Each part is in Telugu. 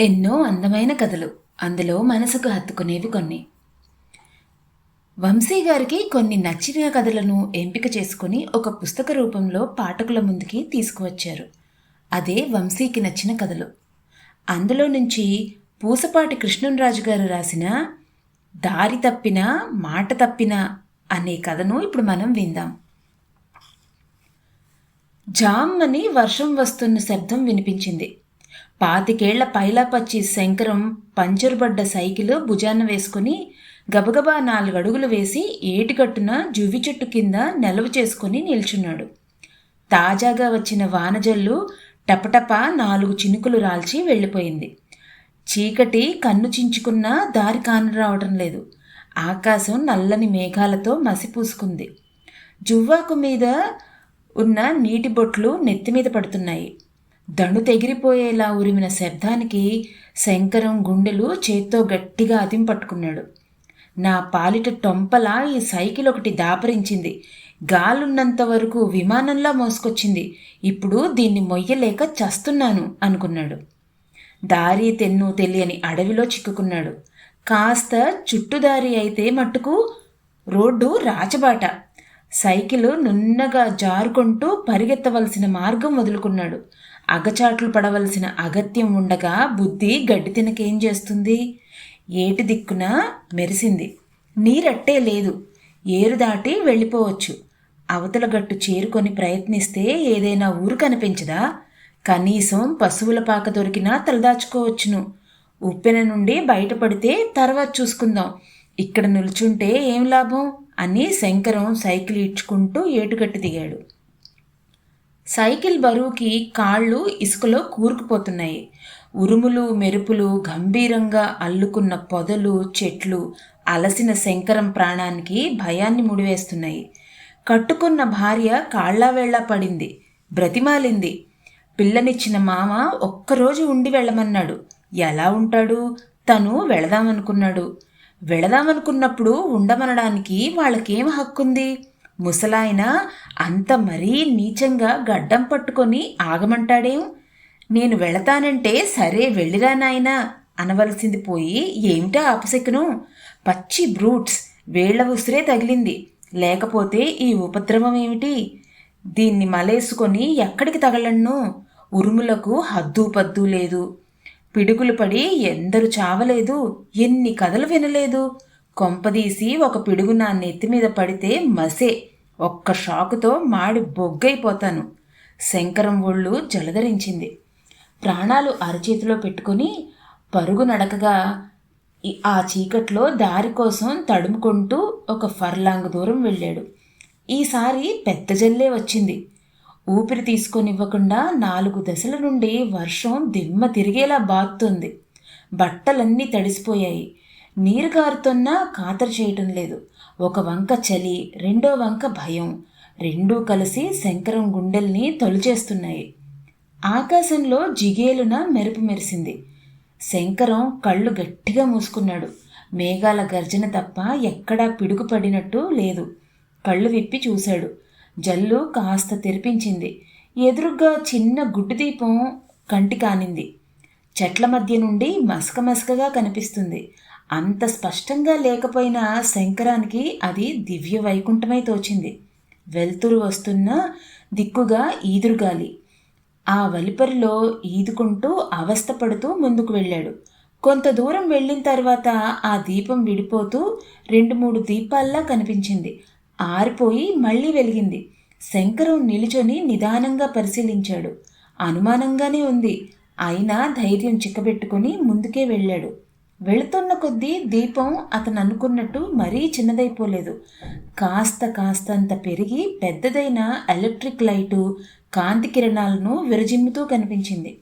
ఎన్నో అందమైన కథలు, అందులో మనసుకు హత్తుకునేవి కొన్ని. వంశీ గారికి కొన్ని నచ్చిన కథలను ఎంపిక చేసుకుని ఒక పుస్తక రూపంలో పాఠకుల ముందుకి తీసుకువచ్చారు. అదే వంశీకి నచ్చిన కథలు. అందులో నుంచి పూసపాటి కృష్ణంరాజు గారు రాసిన దారి తప్పిన మాట తప్పిన అనే కథను ఇప్పుడు మనం విందాం. జామ్ అని వర్షం వస్తున్న శబ్దం వినిపించింది. 25 పైలాపచ్చి శంకరం పంచరుబడ్డ సైకిలు భుజాన వేసుకుని గబగబా 4 అడుగులు వేసి ఏటిగట్టున జువ్వి చెట్టు కింద నిలవ చేసుకుని నిల్చున్నాడు. తాజాగా వచ్చిన వానజల్లు టపటప 4 చినుకులు రాల్చి వెళ్ళిపోయింది. చీకటి కన్ను చించుకున్నా దారి కానరావటం లేదు. ఆకాశం నల్లని మేఘాలతో మసిపూసుకుంది. జువ్వాకు మీద ఉన్న నీటి బొట్లు నెత్తిమీద పడుతున్నాయి. దణు తెగిరిపోయేలా ఉరిమిన శబ్దానికి శంకరం గుండెలు చేత్తో గట్టిగా అదింపట్టుకున్నాడు. నా పాలిట టొంపలా ఈ సైకిల్ ఒకటి దాపరించింది. గాలున్నంత వరకు విమానంలా మోసుకొచ్చింది. ఇప్పుడు దీన్ని మొయ్యలేక చస్తున్నాను అనుకున్నాడు. దారి తెన్ను తెలియని అడవిలో చిక్కుకున్నాడు. కాస్త చుట్టుదారి అయితే మట్టుకు రోడ్డు రాచబాట. సైకిలు నున్నగా జారుకుంటూ పరిగెత్తవలసిన మార్గం వదులుకున్నాడు. అగచాట్లు పడవలసిన అగత్యం ఉండగా బుద్ధి గడ్డి తినకేం చేస్తుంది? ఏటి దిక్కున మెరిసింది. నీరట్టే లేదు. ఏరు దాటి వెళ్ళిపోవచ్చు. అవతల గట్టు చేరుకొని ప్రయత్నిస్తే ఏదైనా ఊరు కనిపించదా? కనీసం పశువుల పాక దొరికినా తలదాచుకోవచ్చును. ఉప్పెన నుండి బయటపడితే తర్వాత చూసుకుందాం. ఇక్కడ నిల్చుంటే ఏం లాభం అని శంకరం సైకిల్ ఈడ్చుకుంటూ ఏటుగట్టు దిగాడు. సైకిల్ బరువుకి కాళ్ళు ఇసుకలో కూరుకుపోతున్నాయి. ఉరుములు మెరుపులు గంభీరంగా అల్లుకున్న పొదలు చెట్లు అలసిన శంకరం ప్రాణానికి భయాన్ని ముడివేస్తున్నాయి. కట్టుకున్న భార్య కాళ్లావేళ్లా పడింది. బ్రతిమాలింది. పిల్లనిచ్చిన మామ ఒక్కరోజు ఉండి వెళ్ళమన్నాడు. ఎలా ఉంటాడు? తను వెళదామనుకున్నాడు. వెళదామనుకున్నప్పుడు ఉండమనడానికి వాళ్ళకేం హక్కుంది? ముసలాయన అంత మరీ నీచంగా గడ్డం పట్టుకొని ఆగమంటాడేం? నేను వెళతానంటే సరే వెళ్ళిరా నాయనా అనవలసింది పోయి ఏమిటా అపశకునం? పచ్చి బ్రూట్స్. వేళ్ల ఉసిరే తగిలింది. లేకపోతే ఈ ఉపద్రవం ఏమిటి? దీన్ని మలేసుకొని ఎక్కడికి తగలన్ను? ఉరుములకు హద్దు పద్దు లేదు. పిడుగులు పడి ఎందరు చావలేదు. ఎన్ని కథలు వినలేదు. కొంపదీసి ఒక పిడుగు నా నెత్తిమీద పడితే మసే. ఒక్క షాకుతో మాడి బొగ్గైపోతాను. శంకరం ఒళ్ళు జలధరించింది. ప్రాణాలు అరచేతిలో పెట్టుకుని పరుగు నడకగా ఆ చీకట్లో దారి కోసం తడుముకుంటూ ఒక ఫర్లాంగ్ దూరం వెళ్ళాడు. ఈసారి పెద్ద జల్లే వచ్చింది. ఊపిరి తీసుకొనివ్వకుండా 4 దశల నుండి వర్షం దిమ్మ తిరిగేలా బాదుతోంది. బట్టలన్నీ తడిసిపోయాయి. నీరు కారుతున్నా ఖాతరు చేయటం లేదు. ఒక వంక చలి, రెండో వంక భయం, రెండూ కలిసి శంకరం గుండెల్ని తొలిచేస్తున్నాయి. ఆకాశంలో జిగేలున మెరుపు మెరిసింది. శంకరం కళ్ళు గట్టిగా మూసుకున్నాడు. మేఘాల గర్జన తప్ప ఎక్కడా పిడుగు పడినట్టు లేదు. కళ్ళు విప్పి చూశాడు. జల్లు కాస్త తెరిపించింది. ఎదురుగ్గా చిన్న గుడ్డు దీపం కంటి కానింది. చెట్ల మధ్య నుండి మసకమసకగా కనిపిస్తుంది. అంత స్పష్టంగా లేకపోయినా శంకరానికి అది దివ్య వైకుంఠమై తోచింది. వెలుతురు వస్తున్న దిక్కుగా ఈదురుగాలి. ఆ వలిపరిలో ఈదుకుంటూ అవస్థపడుతూ ముందుకు వెళ్ళాడు. కొంత దూరం వెళ్ళిన తర్వాత ఆ దీపం విడిపోతూ 2-3 దీపాల్లా కనిపించింది. ఆరిపోయి మళ్ళీ వెలిగింది. శంకరం నిలుచొని నిదానంగా పరిశీలించాడు. అనుమానంగానే ఉంది. అయినా ధైర్యం చిక్కబెట్టుకుని ముందుకే వెళ్ళాడు. వెళుతున్న కొద్దీ దీపం అతను అనుకున్నట్టు మరీ చిన్నదైపోలేదు. కాస్తంత పెరిగి పెద్దదైన ఎలక్ట్రిక్ లైటు కాంతి కిరణాలను విరజిమ్ముతూ కనిపించింది.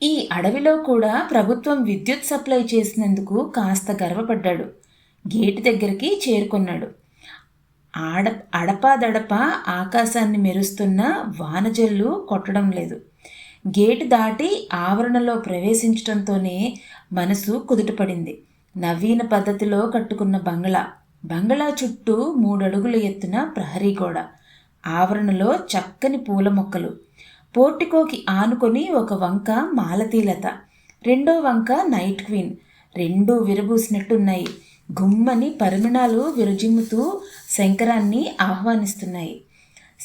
ఈ అడవిలో కూడా ప్రభుత్వం విద్యుత్ సప్లై చేసినందుకు కాస్త గర్వపడ్డాడు. గేటు దగ్గరికి చేరుకున్నాడు. అడపాదడపా ఆకాశాన్ని మెరుస్తున్న వానజల్లు కొట్టడం లేదు. గేటు దాటి ఆవరణలో ప్రవేశించడంతోనే మనసు కుదుటపడింది. నవీన పద్ధతిలో కట్టుకున్న బంగళా చుట్టూ 3 అడుగుల ఎత్తున ప్రహరీ గోడ. ఆవరణలో చక్కని పూల మొక్కలు. పోర్టికోకి ఆనుకొని ఒక వంక మాలతీలత, రెండో వంక నైట్ క్వీన్. రెండూ విరబూసినట్టున్నాయి. గుమ్మని పరిమళాలు విరజిమ్ముతూ శంకరాన్ని ఆహ్వానిస్తున్నాయి.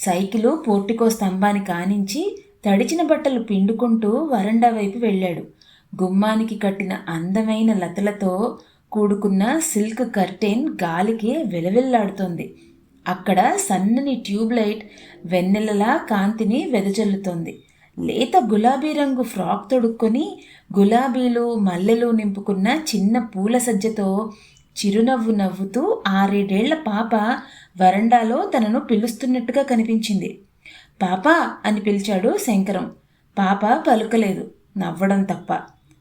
సైకిలు పోర్టికో స్తంభానికి ఆనించి తడిచిన బట్టలు పిండుకుంటూ వరండా వైపు వెళ్ళాడు. గుమ్మానికి కట్టిన అందమైన లతలతో కూడుకున్న సిల్క్ కర్టెన్ గాలికి వెలవెల్లాడుతోంది. అక్కడ సన్నని ట్యూబ్లైట్ వెన్నెలలా కాంతిని వెదజల్లుతోంది. లేత గులాబీ రంగు ఫ్రాక్ తొడుక్కొని గులాబీలు మల్లెలు నింపుకున్న చిన్న పూల సజ్జతో చిరునవ్వు నవ్వుతూ 6-7 పాప వరండాలో తనను పిలుస్తున్నట్టుగా కనిపించింది. పాపా అని పిలిచాడు శంకరం. పాప పలుకలేదు, నవ్వడం తప్ప.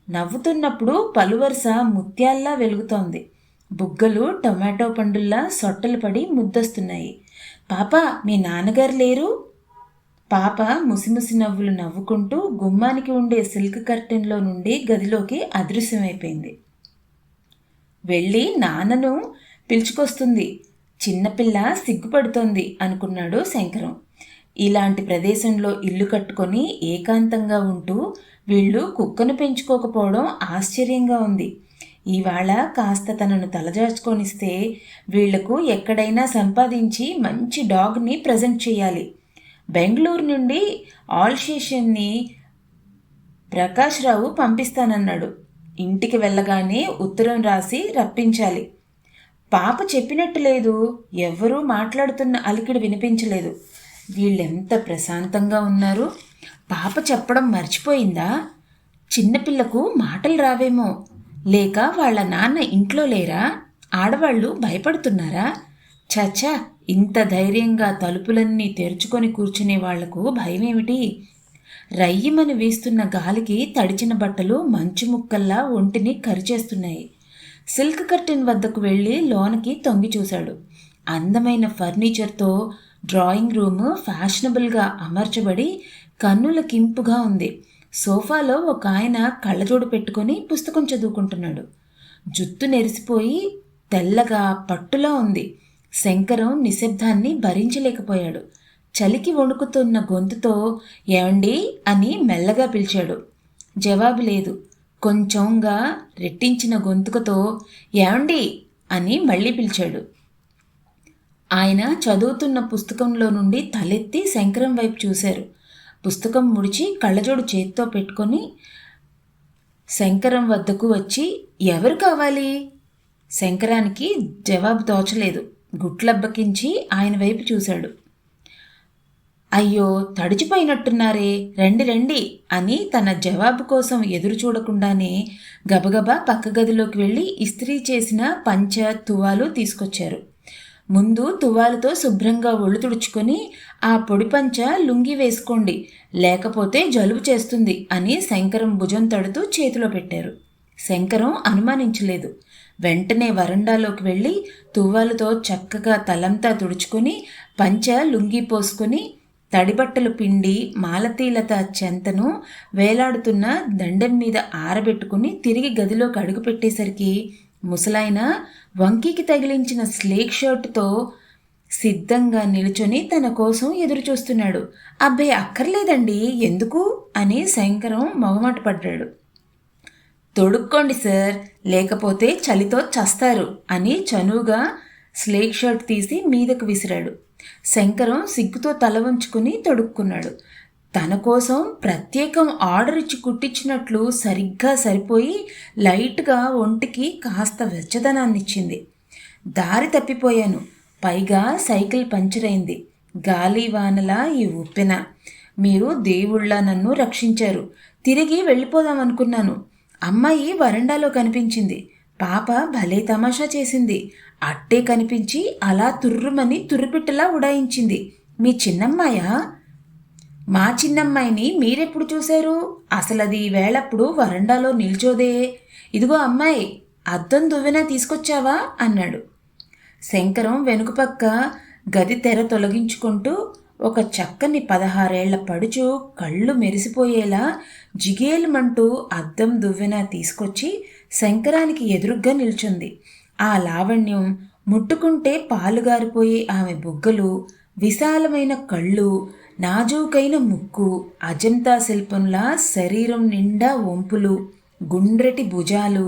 నవ్వుతున్నప్పుడు పలువరుస ముత్యాల్లా వెలుగుతోంది. బుగ్గలు టొమాటో పండుల్లా సొట్టలు పడి ముద్దొస్తున్నాయి. పాపా, మీ నాన్నగారు లేరు? పాప ముసిముసి నవ్వులు నవ్వుకుంటూ గుమ్మానికి ఉండే సిల్క్ కర్టెన్లో నుండి గదిలోకి అదృశ్యమైపోయింది. వెళ్ళి నాన్నను పిలుచుకొస్తుంది. చిన్నపిల్ల సిగ్గుపడుతోంది అనుకున్నాడు శంకరం. ఇలాంటి ప్రదేశంలో ఇల్లు కట్టుకొని ఏకాంతంగా ఉంటూ వీళ్ళు కుక్కను పెంచుకోకపోవడం ఆశ్చర్యంగా ఉంది. ఇవాళ కాస్త తనను తలదాచుకొనిస్తే వీళ్లకు ఎక్కడైనా సంపాదించి మంచి డాగ్ని ప్రజెంట్ చేయాలి. బెంగళూరు నుండి ఆల్షేషన్ని ప్రకాశ్రావు పంపిస్తానన్నాడు. ఇంటికి వెళ్ళగానే ఉత్తరం రాసి రప్పించాలి. పాప చెప్పినట్టు లేదు. ఎవ్వరూ మాట్లాడుతున్న అలికిడి వినిపించలేదు. వీళ్ళెంత ప్రశాంతంగా ఉన్నారు. పాప చెప్పడం మర్చిపోయిందా? చిన్నపిల్లకు మాటలు రావేమో. లేక వాళ్ళ నాన్న ఇంట్లో లేరా? ఆడవాళ్ళు భయపడుతున్నారా? చచ్చా, ఇంత ధైర్యంగా తలుపులన్నీ తెరుచుకొని కూర్చునే వాళ్లకు భయమేమిటి? రయ్యమని వీస్తున్న గాలికి తడిచిన బట్టలు మంచు ముక్కల్లా ఒంటిని కరిచేస్తున్నాయి. సిల్క్ కర్టెన్ వద్దకు వెళ్ళి లోనకి తొంగి చూశాడు. అందమైన ఫర్నిచర్తో డ్రాయింగ్ రూమ్ ఫ్యాషనబుల్గా అమర్చబడి కన్నులకింపుగా ఉంది. సోఫాలో ఒక ఆయన కళ్ళజోడు పెట్టుకొని పుస్తకం చదువుకుంటున్నాడు. జుత్తు నెరిసిపోయి తెల్లగా పట్టులా ఉంది. శంకరం నిశ్శబ్దాన్ని భరించలేకపోయాడు. చలికి వణుకుతున్న గొంతుతో ఏమండి అని మెల్లగా పిలిచాడు. జవాబు లేదు. కొంచెంగా రెట్టించిన గొంతుకతో ఏమండి అని మళ్ళీ పిలిచాడు. ఆయన చదువుతున్న పుస్తకంలో నుండి తలెత్తి శంకరం వైపు చూశారు. పుస్తకం ముడిచి కళ్ళజోడు చేత్తో పెట్టుకొని శంకరం వద్దకు వచ్చి ఎవరు కావాలి? శంకరానికి జవాబు తోచలేదు. గుట్లబ్బకించి ఆయన వైపు చూశాడు. అయ్యో, తడిచిపోయినట్టున్నారే, రండి రండి అని తన జవాబు కోసం ఎదురు చూడకుండానే గబగబా పక్క గదిలోకి వెళ్ళి ఇస్త్రీ చేసిన పంచ తువాలు తీసుకొచ్చారు. ముందు తువాలుతో శుభ్రంగా ఒళ్ళు తుడుచుకొని ఆ పొడి పంచ లుంగి వేసుకోండి, లేకపోతే జలుబు చేస్తుంది అని శంకరం భుజం తడుతూ చేతిలో పెట్టారు. శంకరం అనుమానించలేదు. వెంటనే వరండాలోకి వెళ్ళి తువ్వాలతో చక్కగా తలంతా తుడుచుకొని పంచ లుంగి పోసుకొని తడిబట్టలు పిండి మాలతీలత చెంతను వేలాడుతున్న దండెం మీద ఆరబెట్టుకుని తిరిగి గదిలోకి అడుగుపెట్టేసరికి ముసలాయన వంకీకి తగిలించిన స్లేక్ షర్టుతో సిద్ధంగా నిలుచొని తన కోసం ఎదురు చూస్తున్నాడు. అబ్బే, అక్కర్లేదండి, ఎందుకు అని శంకరం మొగమాట పడ్డాడు. తొడుక్కోండి సార్, లేకపోతే చలితో చస్తారు అని చనువుగా స్లేక్ షర్ట్ తీసి మీదకు విసిరాడు. శంకరం సిగ్గుతో తల వంచుకుని తొడుక్కున్నాడు. తన కోసం ప్రత్యేకం ఆర్డర్ ఇచ్చి కుట్టించినట్లు సరిగ్గా సరిపోయి లైట్గా ఒంటికి కాస్త వెచ్చదనాన్నిచ్చింది. దారి తప్పిపోయాను, పైగా సైకిల్ పంచర్ అయింది. గాలి వానలా ఈ ఉప్పెన. మీరు దేవుళ్ళ నన్ను రక్షించారు. తిరిగి వెళ్ళిపోదామనుకున్నాను. అమ్మాయి వరండాలో కనిపించింది. పాప భలే తమాషా చేసింది. అట్టే కనిపించి అలా తుర్రుమని తుర్రుపిట్టలా ఉడాయించింది. మీ చిన్నమ్మాయా? మా చిన్నమ్మాయిని మీరెప్పుడు చూశారు? అసలది వేళప్పుడు వరండాలో నిల్చోదే. ఇదిగో అమ్మాయి, అద్దం దువ్వెన తీసుకొచ్చావా అన్నాడు. శంకరం వెనుకపక్క గది తెర తొలగించుకుంటూ ఒక చక్కని 16 ఏళ్ల పడుచు కళ్ళు మెరిసిపోయేలా జిగేలుమంటూ అద్దం దువ్వెన తీసుకొచ్చి శంకరానికి ఎదురుగ్గా నిల్చుంది. ఆ లావణ్యం, ముట్టుకుంటే పాలుగారిపోయే ఆమె బుగ్గలు, విశాలమైన కళ్ళు, నాజూకైన ముక్కు, అజంతా శిల్పంలా శరీరం నిండా వంపులు, గుండ్రటి భుజాలు,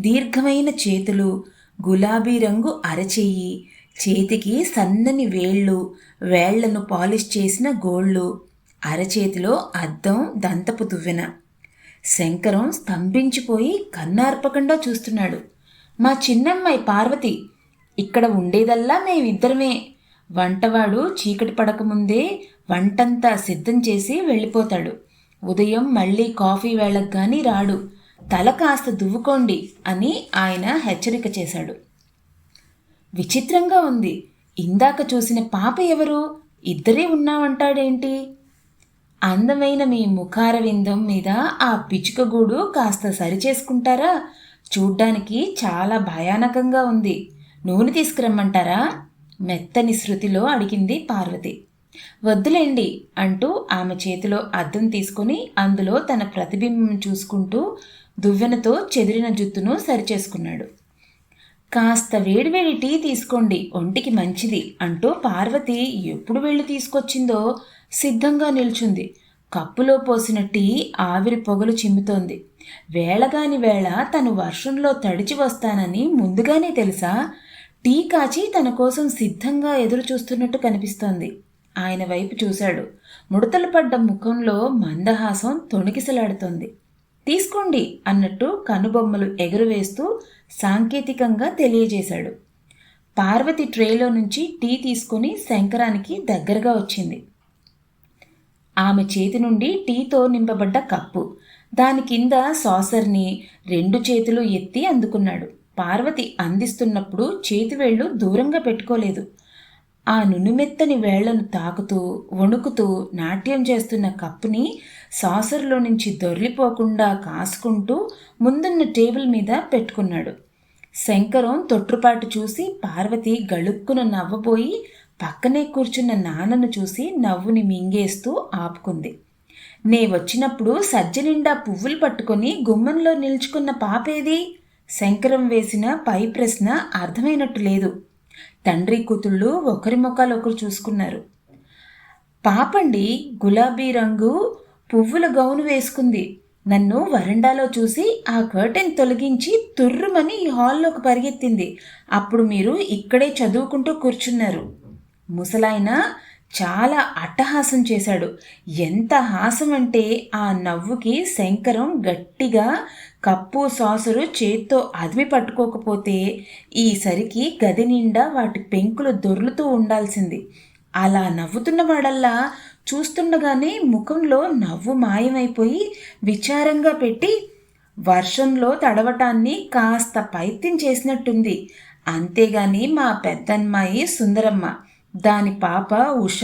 దీర్ఘమైన చేతులు, గులాబీ రంగు అరచెయ్యి, చేతికి సన్నని వేళ్ళు, వేళ్లను పాలిష్ చేసిన గోళ్ళు, అరచేతిలో అద్దం దంతపు దువ్వెన. శంకరం స్తంభించిపోయి కన్నార్పకుండా చూస్తున్నాడు. మా చిన్నమ్మాయి పార్వతి. ఇక్కడ ఉండేదల్లా మేమిద్దరమే. వంటవాడు చీకటి పడకముందే వంటంతా సిద్ధం చేసి వెళ్ళిపోతాడు. ఉదయం మళ్ళీ కాఫీ వేళకు గాని రాడు. తల కాస్త దువ్వుకోండి అని ఆయన హెచ్చరిక చేశాడు. విచిత్రంగా ఉంది. ఇందాక చూసిన పాప ఎవరు? ఇద్దరే ఉన్నావంటాడేంటి? అందమైన మీ ముఖార విందం మీద ఆ పిచ్చుకగూడు కాస్త సరిచేసుకుంటారా? చూడ్డానికి చాలా భయానకంగా ఉంది. నూనె తీసుకురమ్మంటారా? మెత్తని శృతిలో అడిగింది పార్వతి. వద్దులేండి అంటూ ఆమె చేతిలో అద్దం తీసుకుని అందులో తన ప్రతిబింబం చూసుకుంటూ దువ్వెనతో చెదిరిన జుత్తును సరిచేసుకున్నాడు. కాస్త వేడివేడి టీ తీసుకోండి, ఒంటికి మంచిది అంటూ పార్వతి ఎప్పుడు వెళ్ళి తీసుకొచ్చిందో సిద్ధంగా నిల్చుంది. కప్పులో పోసిన టీ ఆవిరి పొగలు చిమ్ముతోంది. వేళగాని వేళ తను వర్షంలో తడిచి వస్తానని ముందుగానే తెలుసా? టీ కాచి తన కోసం సిద్ధంగా ఎదురు చూస్తున్నట్టు కనిపిస్తోంది. ఆయన వైపు చూశాడు. ముడతలు పడ్డ ముఖంలో మందహాసం తొణికిసలాడుతోంది. తీసుకోండి అన్నట్టు కనుబొమ్మలు ఎగురవేస్తూ సాంకేతికంగా తెలియజేశాడు. పార్వతి ట్రేలో నుంచి టీ తీసుకుని శంకరానికి దగ్గరగా వచ్చింది. ఆమె చేతి నుండి టీతో నింపబడ్డ కప్పు, దాని కింద సాసర్ని 2 చేతులు ఎత్తి అందుకున్నాడు. పార్వతి అందిస్తున్నప్పుడు చేతివేళ్లు దూరంగా పెట్టుకోలేదు. ఆ నునుమెత్తని వేళ్లను తాకుతూ వణుకుతూ నాట్యం చేస్తున్న కప్పుని సాసర్లో నుంచి దొర్లిపోకుండా కాసుకుంటూ ముందున్న టేబుల్ మీద పెట్టుకున్నాడు. శంకరం తొట్రుపాటు చూసి పార్వతి గళుక్కున నవ్వబోయి పక్కనే కూర్చున్న నాన్నను చూసి నవ్వుని మింగేస్తూ ఆపుకుంది. నే వచ్చినప్పుడు సజ్జ నిండా పువ్వులు పట్టుకొని గుమ్మంలో నిల్చుకున్న పాపేది? శంకరం వేసిన పై ప్రశ్న అర్థమైనట్టు లేదు. తండ్రి కూతుళ్ళు ఒకరి ముఖాలు ఒకరు చూసుకున్నారు. పాపండి, గులాబీ రంగు పువ్వుల గౌను వేసుకుంది. నన్ను వరండాలో చూసి ఆ కర్టెన్ తొలగించి తుర్రుమని ఈ హాల్లోకి పరిగెత్తింది. అప్పుడు మీరు ఇక్కడే చదువుకుంటూ కూర్చున్నారు. ముసలాయన చాలా అట్టహాసం చేశాడు. ఎంత హాసం అంటే ఆ నవ్వుకి శంకరం గట్టిగా కప్పు సాసరు చేత్తో అదిమి పట్టుకోకపోతే ఈసరికి గది నిండా వాటి పెంకులు దొర్లుతూ ఉండాల్సింది. అలా నవ్వుతున్నవాడల్లా చూస్తుండగానే ముఖంలో నవ్వు మాయమైపోయి విచారంగా పెట్టి వర్షంలో తడవటాన్ని కాస్త పైత్యం చేసినట్టుంది. అంతేగాని మా పెద్దమ్మాయి సుందరమ్మ, దాని పాప ఉష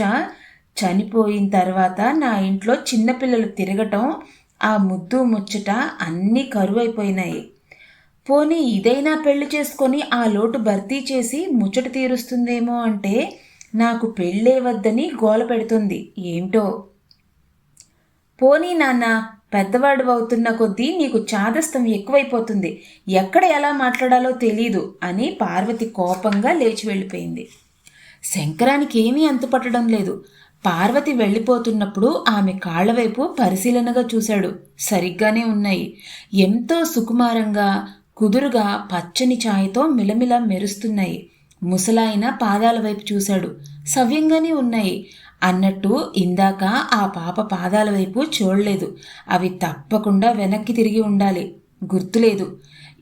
చనిపోయిన తర్వాత నా ఇంట్లో చిన్నపిల్లలు తిరగటం, ఆ ముద్దు ముచ్చట అన్నీ కరువైపోయినాయి. పోనీ ఇదైనా పెళ్లి చేసుకొని ఆ లోటు భర్తీ చేసి ముచ్చట తీరుస్తుందేమో అంటే నాకు పెళ్ళే వద్దని గోల పెడుతుంది. ఏమిటో. పోనీ నాన్న, పెద్దవాడు అవుతున్న కొద్దీ నీకు చాదస్తం ఎక్కువైపోతుంది. ఎక్కడ ఎలా మాట్లాడాలో తెలీదు అని పార్వతి కోపంగా లేచి వెళ్ళిపోయింది. శంకరానికి ఏమీ అంతుపట్టడం లేదు. పార్వతి వెళ్ళిపోతున్నప్పుడు ఆమె కాళ్లవైపు పరిశీలనగా చూశాడు. సరిగ్గానే ఉన్నాయి. ఎంతో సుకుమారంగా కుదురుగా పచ్చని ఛాయతో మిలమిల మెరుస్తున్నాయి. ముసలాయన పాదాల వైపు చూశాడు. సవ్యంగానే ఉన్నాయి. అన్నట్టు ఇందాక ఆ పాప పాదాల వైపు చూడలేదు. అవి తప్పకుండా వెనక్కి తిరిగి ఉండాలి. గుర్తులేదు.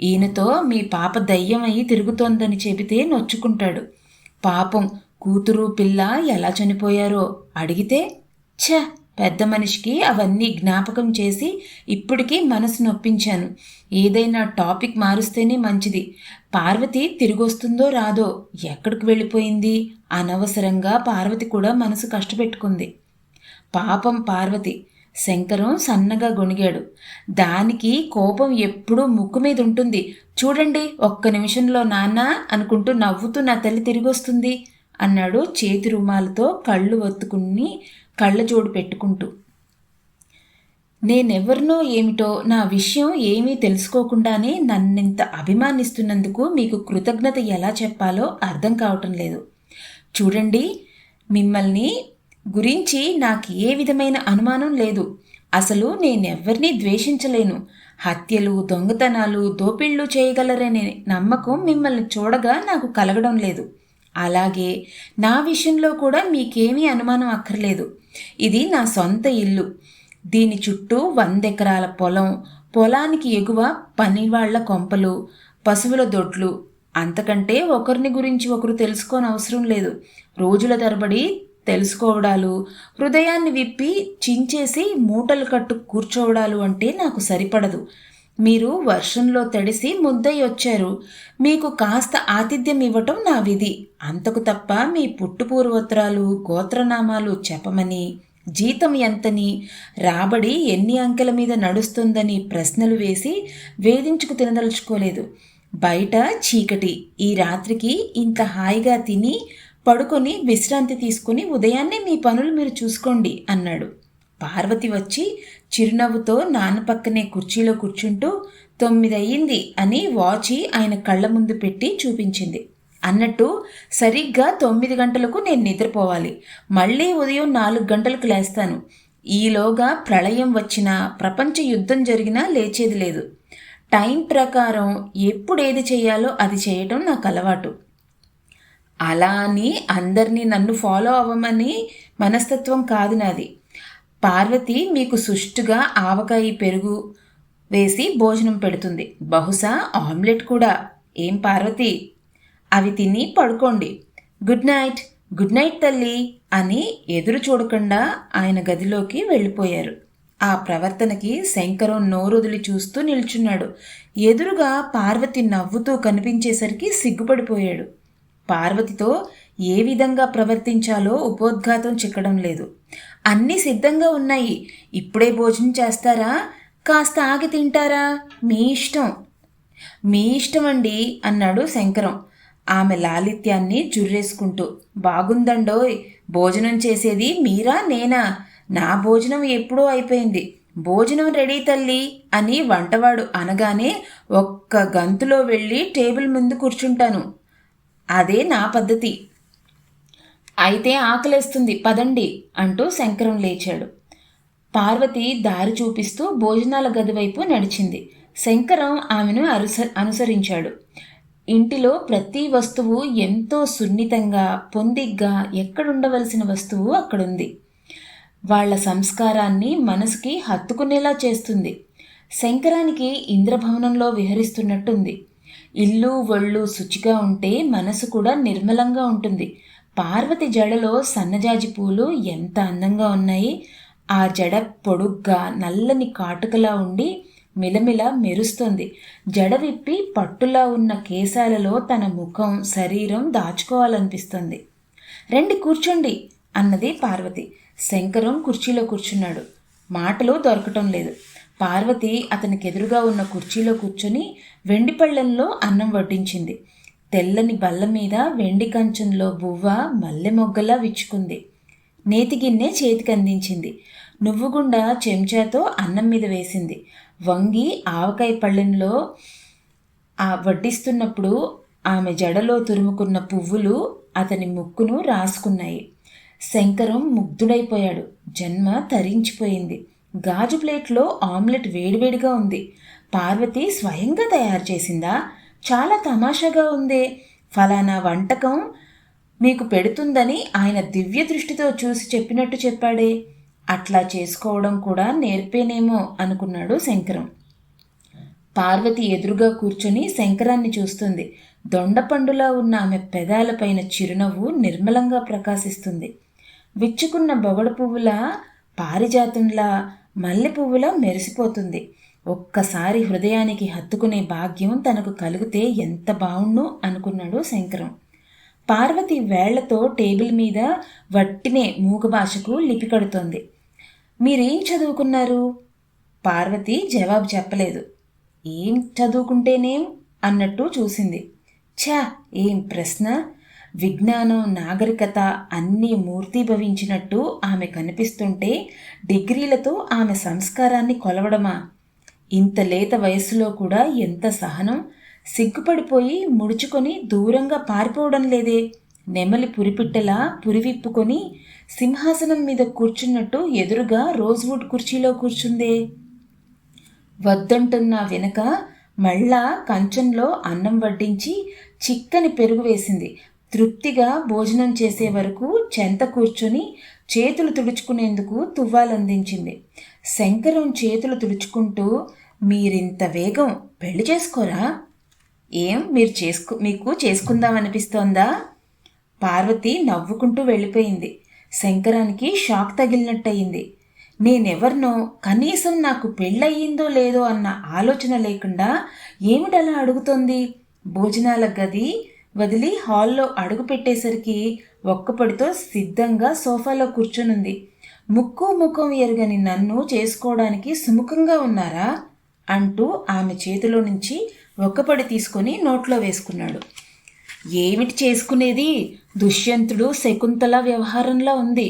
ఈయనతో మీ పాప దయ్యమయ్యి తిరుగుతోందని చెబితే నొచ్చుకుంటాడు. పాపం కూతురు పిల్ల ఎలా చనిపోయారో అడిగితే ఛ, పెద్ద మనిషికి అవన్నీ జ్ఞాపకం చేసి ఇప్పటికీ మనసు నొప్పించాను. ఏదైనా టాపిక్ మారుస్తేనే మంచిది. పార్వతి తిరిగొస్తుందో రాదో, ఎక్కడికి వెళ్ళిపోయింది? అనవసరంగా పార్వతి కూడా మనసు కష్టపెట్టుకుంది. పాపం పార్వతి. శంకరం సన్నగా గొణిగాడు. దానికి కోపం ఎప్పుడూ ముక్కు మీద ఉంటుంది. చూడండి, ఒక్క నిమిషంలో నాన్న అనుకుంటూ నవ్వుతూ నా తల్లి తిరిగొస్తుంది అన్నాడు చేతి రుమాలతో కళ్ళు ఒత్తుకుని కళ్ళజోడు పెట్టుకుంటూ. నేనెవరినో ఏమిటో, నా విషయం ఏమీ తెలుసుకోకుండానే నన్నింత అభిమానిస్తున్నందుకు మీకు కృతజ్ఞత ఎలా చెప్పాలో అర్థం కావటం లేదు. చూడండి, మిమ్మల్ని గురించి నాకు ఏ విధమైన అనుమానం లేదు. అసలు నేనెవ్వరినీ ద్వేషించలేను. హత్యలు, దొంగతనాలు, దోపిళ్ళు చేయగలరనే నమ్మకం మిమ్మల్ని చూడగా నాకు కలగడం లేదు. అలాగే నా విషయంలో కూడా మీకేమీ అనుమానం అక్కర్లేదు. ఇది నా సొంత ఇల్లు. దీని చుట్టూ 100 ఎకరాల పొలం, పొలానికి ఎగువ పనివాళ్ల కొంపలు, పశువుల దొడ్లు. అంతకంటే ఒకరిని గురించి ఒకరు తెలుసుకోనవసరం లేదు. రోజుల తరబడి తెలుసుకోవడాలు, హృదయాన్ని విప్పి చించేసి మూటలు కట్టు కూర్చోవడాలు అంటే నాకు సరిపడదు. మీరు వర్షంలో తడిసి ముద్దై వచ్చారు. మీకు కాస్త ఆతిథ్యం ఇవ్వటం నా విధి. అంతకు తప్ప మీ పుట్టుపూర్వోత్తరాలు, గోత్రనామాలు చెప్పమని, జీతం ఎంతని, రాబడి ఎన్ని అంకెల మీద నడుస్తుందని ప్రశ్నలు వేసి వేధించుకు తినదలుచుకోలేదు. బయట చీకటి. ఈ రాత్రికి ఇంత హాయిగా తిని పడుకొని విశ్రాంతి తీసుకుని ఉదయాన్నే మీ పనులు మీరు చూసుకోండి అన్నాడు. పార్వతి వచ్చి చిరునవ్వుతో నాన్న పక్కనే కుర్చీలో కూర్చుంటూ 9 అయ్యింది అని వాచి ఆయన కళ్ళ ముందు పెట్టి చూపించింది. అన్నట్టు సరిగ్గా 9 గంటలకు నేను నిద్రపోవాలి. మళ్ళీ ఉదయం 4 గంటలకు లేస్తాను. ఈలోగా ప్రళయం వచ్చినా, ప్రపంచ యుద్ధం జరిగినా లేచేది లేదు. టైం ప్రకారం ఎప్పుడేది చేయాలో అది చేయటం నాకు అలవాటు. అలా అని అందరినీ నన్ను ఫాలో అవ్వమని మనస్తత్వం కాదు నాది. పార్వతి మీకు సుష్టుగా ఆవకాయ పెరుగు వేసి భోజనం పెడుతుంది. బహుశా ఆమ్లెట్ కూడా. ఏం పార్వతి? అవి తిని పడుకోండి. Good night. గుడ్ నైట్ తల్లి అని ఎదురు చూడకుండా ఆయన గదిలోకి వెళ్ళిపోయారు. ఆ ప్రవర్తనకి శంకరం నోరొదిలి చూస్తూ నిల్చున్నాడు. ఎదురుగా పార్వతి నవ్వుతూ కనిపించేసరికి సిగ్గుపడిపోయాడు. పార్వతితో ఏ విధంగా ప్రవర్తించాలో ఉపోద్ఘాతం చిక్కడం లేదు. అన్నీ సిద్ధంగా ఉన్నాయి. ఇప్పుడే భోజనం చేస్తారా? కాస్త ఆగి తింటారా? మీ ఇష్టం. మీ ఇష్టం అండి అన్నాడు శంకరం ఆమె లాలిత్యాన్ని జుర్రేసుకుంటూ. బాగుందండోయ్. భోజనం చేసేది మీరా నేనా? నా భోజనం ఎప్పుడో అయిపోయింది. భోజనం రెడీ తల్లి అని వంటవాడు అనగానే ఒక్క గంతులో వెళ్ళి టేబుల్ ముందు కూర్చుంటాను. అదే నా పద్ధతి. అయితే ఆకలేస్తుంది పదండి అంటూ శంకరం లేచాడు. పార్వతి దారి చూపిస్తూ భోజనాల గది వైపు నడిచింది. శంకరం ఆమెను అనుసరించాడు. ఇంటిలో ప్రతి వస్తువు ఎంతో సున్నితంగా, పొందిగ్గా, ఎక్కడుండవలసిన వస్తువు అక్కడుంది. వాళ్ల సంస్కారాన్ని మనసుకి హత్తుకునేలా చేస్తుంది. శంకరానికి ఇంద్రభవనంలో విహరిస్తున్నట్టుంది. ఇల్లు ఒళ్ళు శుచిగా ఉంటే మనసు కూడా నిర్మలంగా ఉంటుంది. పార్వతి జడలో సన్నజాజి పూలు ఎంత అందంగా ఉన్నాయి. ఆ జడ పొడుగ్గా నల్లని కాటుకలా ఉండి మిలమిల మెరుస్తుంది. జడ విప్పి పట్టులా ఉన్న కేశాలలో తన ముఖం, శరీరం దాచుకోవాలనిపిస్తుంది. రండి కూర్చోండి అన్నది పార్వతి. శంకరం కుర్చీలో కూర్చున్నాడు. మాటలు దొరకటం లేదు. పార్వతి అతనికి ఎదురుగా ఉన్న కుర్చీలో కూర్చొని వెండి పళ్ళెంలో అన్నం వడ్డించింది. తెల్లని బల్ల మీద వెండి కంచంలో బువ్వ మల్లె మొగ్గలా విచ్చుకుంది. నేతిగిన్నె చేతికి అందించింది. నువ్వుగుండ చెంచాతో అన్నం మీద వేసింది. వంగి ఆవకాయ పళ్ళెంలో వడ్డిస్తున్నప్పుడు ఆమె జడలో తురుముకున్న పువ్వులు అతని ముక్కును రాసుకున్నాయి. శంకరం ముగ్ధుడైపోయాడు. జన్మ తరించిపోయింది. గాజు ప్లేట్లో ఆమ్లెట్ వేడివేడిగా ఉంది. పార్వతి స్వయంగా తయారు చేసిందా? చాలా తమాషాగా ఉందే. ఫలానా వంటకం మీకు పెడుతుందని ఆయన దివ్య దృష్టితో చూసి చెప్పినట్టు చెప్పాడే. అట్లా చేసుకోవడం కూడా నేర్పేనేమో అనుకున్నాడు శంకరం. పార్వతి ఎదురుగా కూర్చొని శంకరాన్ని చూస్తుంది. దొండపండులా ఉన్న ఆమె పెదాలపైన చిరునవ్వు నిర్మలంగా ప్రకాశిస్తుంది. విచ్చుకున్న బొగడ పువ్వులా, పారిజాతంలా, మల్లె పువ్వులా మెరిసిపోతుంది. ఒక్కసారి హృదయానికి హత్తుకునే భాగ్యం తనకు కలిగితే ఎంత బావుణ్ణు అనుకున్నాడు శంకరం. పార్వతి వేళ్లతో టేబుల్ మీద వట్టినే మూగ భాషకు లిపి కడుతోంది. మీరేం చదువుకున్నారు? పార్వతి జవాబు చెప్పలేదు. ఏం చదువుకుంటేనేం అన్నట్టు చూసింది. ఛా, ఏం ప్రశ్న! విజ్ఞానం, నాగరికత అన్నీ మూర్తీభవించినట్టు ఆమె కనిపిస్తుంటే డిగ్రీలతో ఆమె సంస్కారాన్ని కొలవడమా? ఇంత లేత వయస్సులో కూడా ఎంత సహనం! సిగ్గుపడిపోయి ముడుచుకొని దూరంగా పారిపోవడం లేదే. నెమలి పురిపిట్టలా పురివిప్పుకొని సింహాసనం మీద కూర్చున్నట్టు ఎదురుగా రోజ్వుడ్ కుర్చీలో కూర్చుందే. వద్దంటున్నా వెనక మళ్ళా కంచంలో అన్నం వడ్డించి చిక్కని పెరుగు వేసింది. తృప్తిగా భోజనం చేసే వరకు చెంత కూర్చొని చేతులు తుడుచుకునేందుకు తువ్వాలందించింది. శంకరం చేతులు తుడుచుకుంటూ, మీరింత వేగం పెళ్లి చేసుకోరా? ఏం మీకు చేసుకుందామనిపిస్తోందా? పార్వతి నవ్వుకుంటూ వెళ్ళిపోయింది. శంకరానికి షాక్ తగిలినట్టయింది. నేనెవర్నో, కనీసం నాకు పెళ్ళయిందో లేదో అన్న ఆలోచన లేకుండా ఏమిటలా అడుగుతోంది? భోజనాల గది వదిలి హాల్లో అడుగు పెట్టేసరికి ఒక్కపడితో సిద్ధంగా సోఫాలో కూర్చునుంది. ముక్కు ముఖం ఎరగని నన్ను చేసుకోవడానికి సుముఖంగా ఉన్నారా అంటూ ఆమె చేతిలో నుంచి ఒక్కపడి తీసుకొని నోట్లో వేసుకున్నాడు. ఏమిటి చేసుకునేది? దుష్యంతుడు శకుంతల వ్యవహారంలో ఉంది.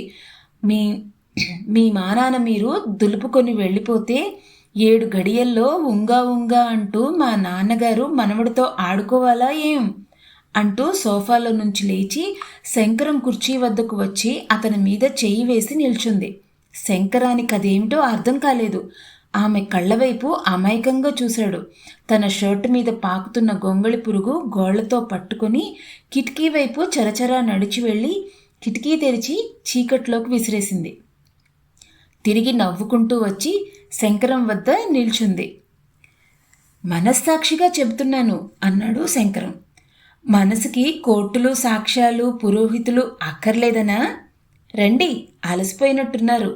మీ మానాన మీరు దులుపుకొని వెళ్ళిపోతే 7 గడియల్లో ఉంగా అంటూ మా నాన్నగారు మనవడితో ఆడుకోవాలా ఏం అంటూ సోఫాలో నుంచి లేచి శంకరం కుర్చీ వద్దకు వచ్చి అతని మీద చెయ్యి వేసి నిల్చుంది. శంకరానికి అదేమిటో అర్థం కాలేదు. ఆమె కళ్ళవైపు అమాయకంగా చూశాడు. తన షర్టు మీద పాకుతున్న గొంగళి పురుగు గోళ్లతో పట్టుకొని కిటికీ వైపు చరచరా నడిచి వెళ్ళి కిటికీ తెరిచి చీకట్లోకి విసిరేసింది. తిరిగి నవ్వుకుంటూ వచ్చి శంకరం వద్ద నిల్చుంది. మనస్సాక్షిగా చెబుతున్నాను అన్నాడు శంకరం. మనసుకి కోర్టులు, సాక్ష్యాలు, పురోహితులు అక్కర్లేదనా? రండి, అలసిపోయినట్టున్నారు,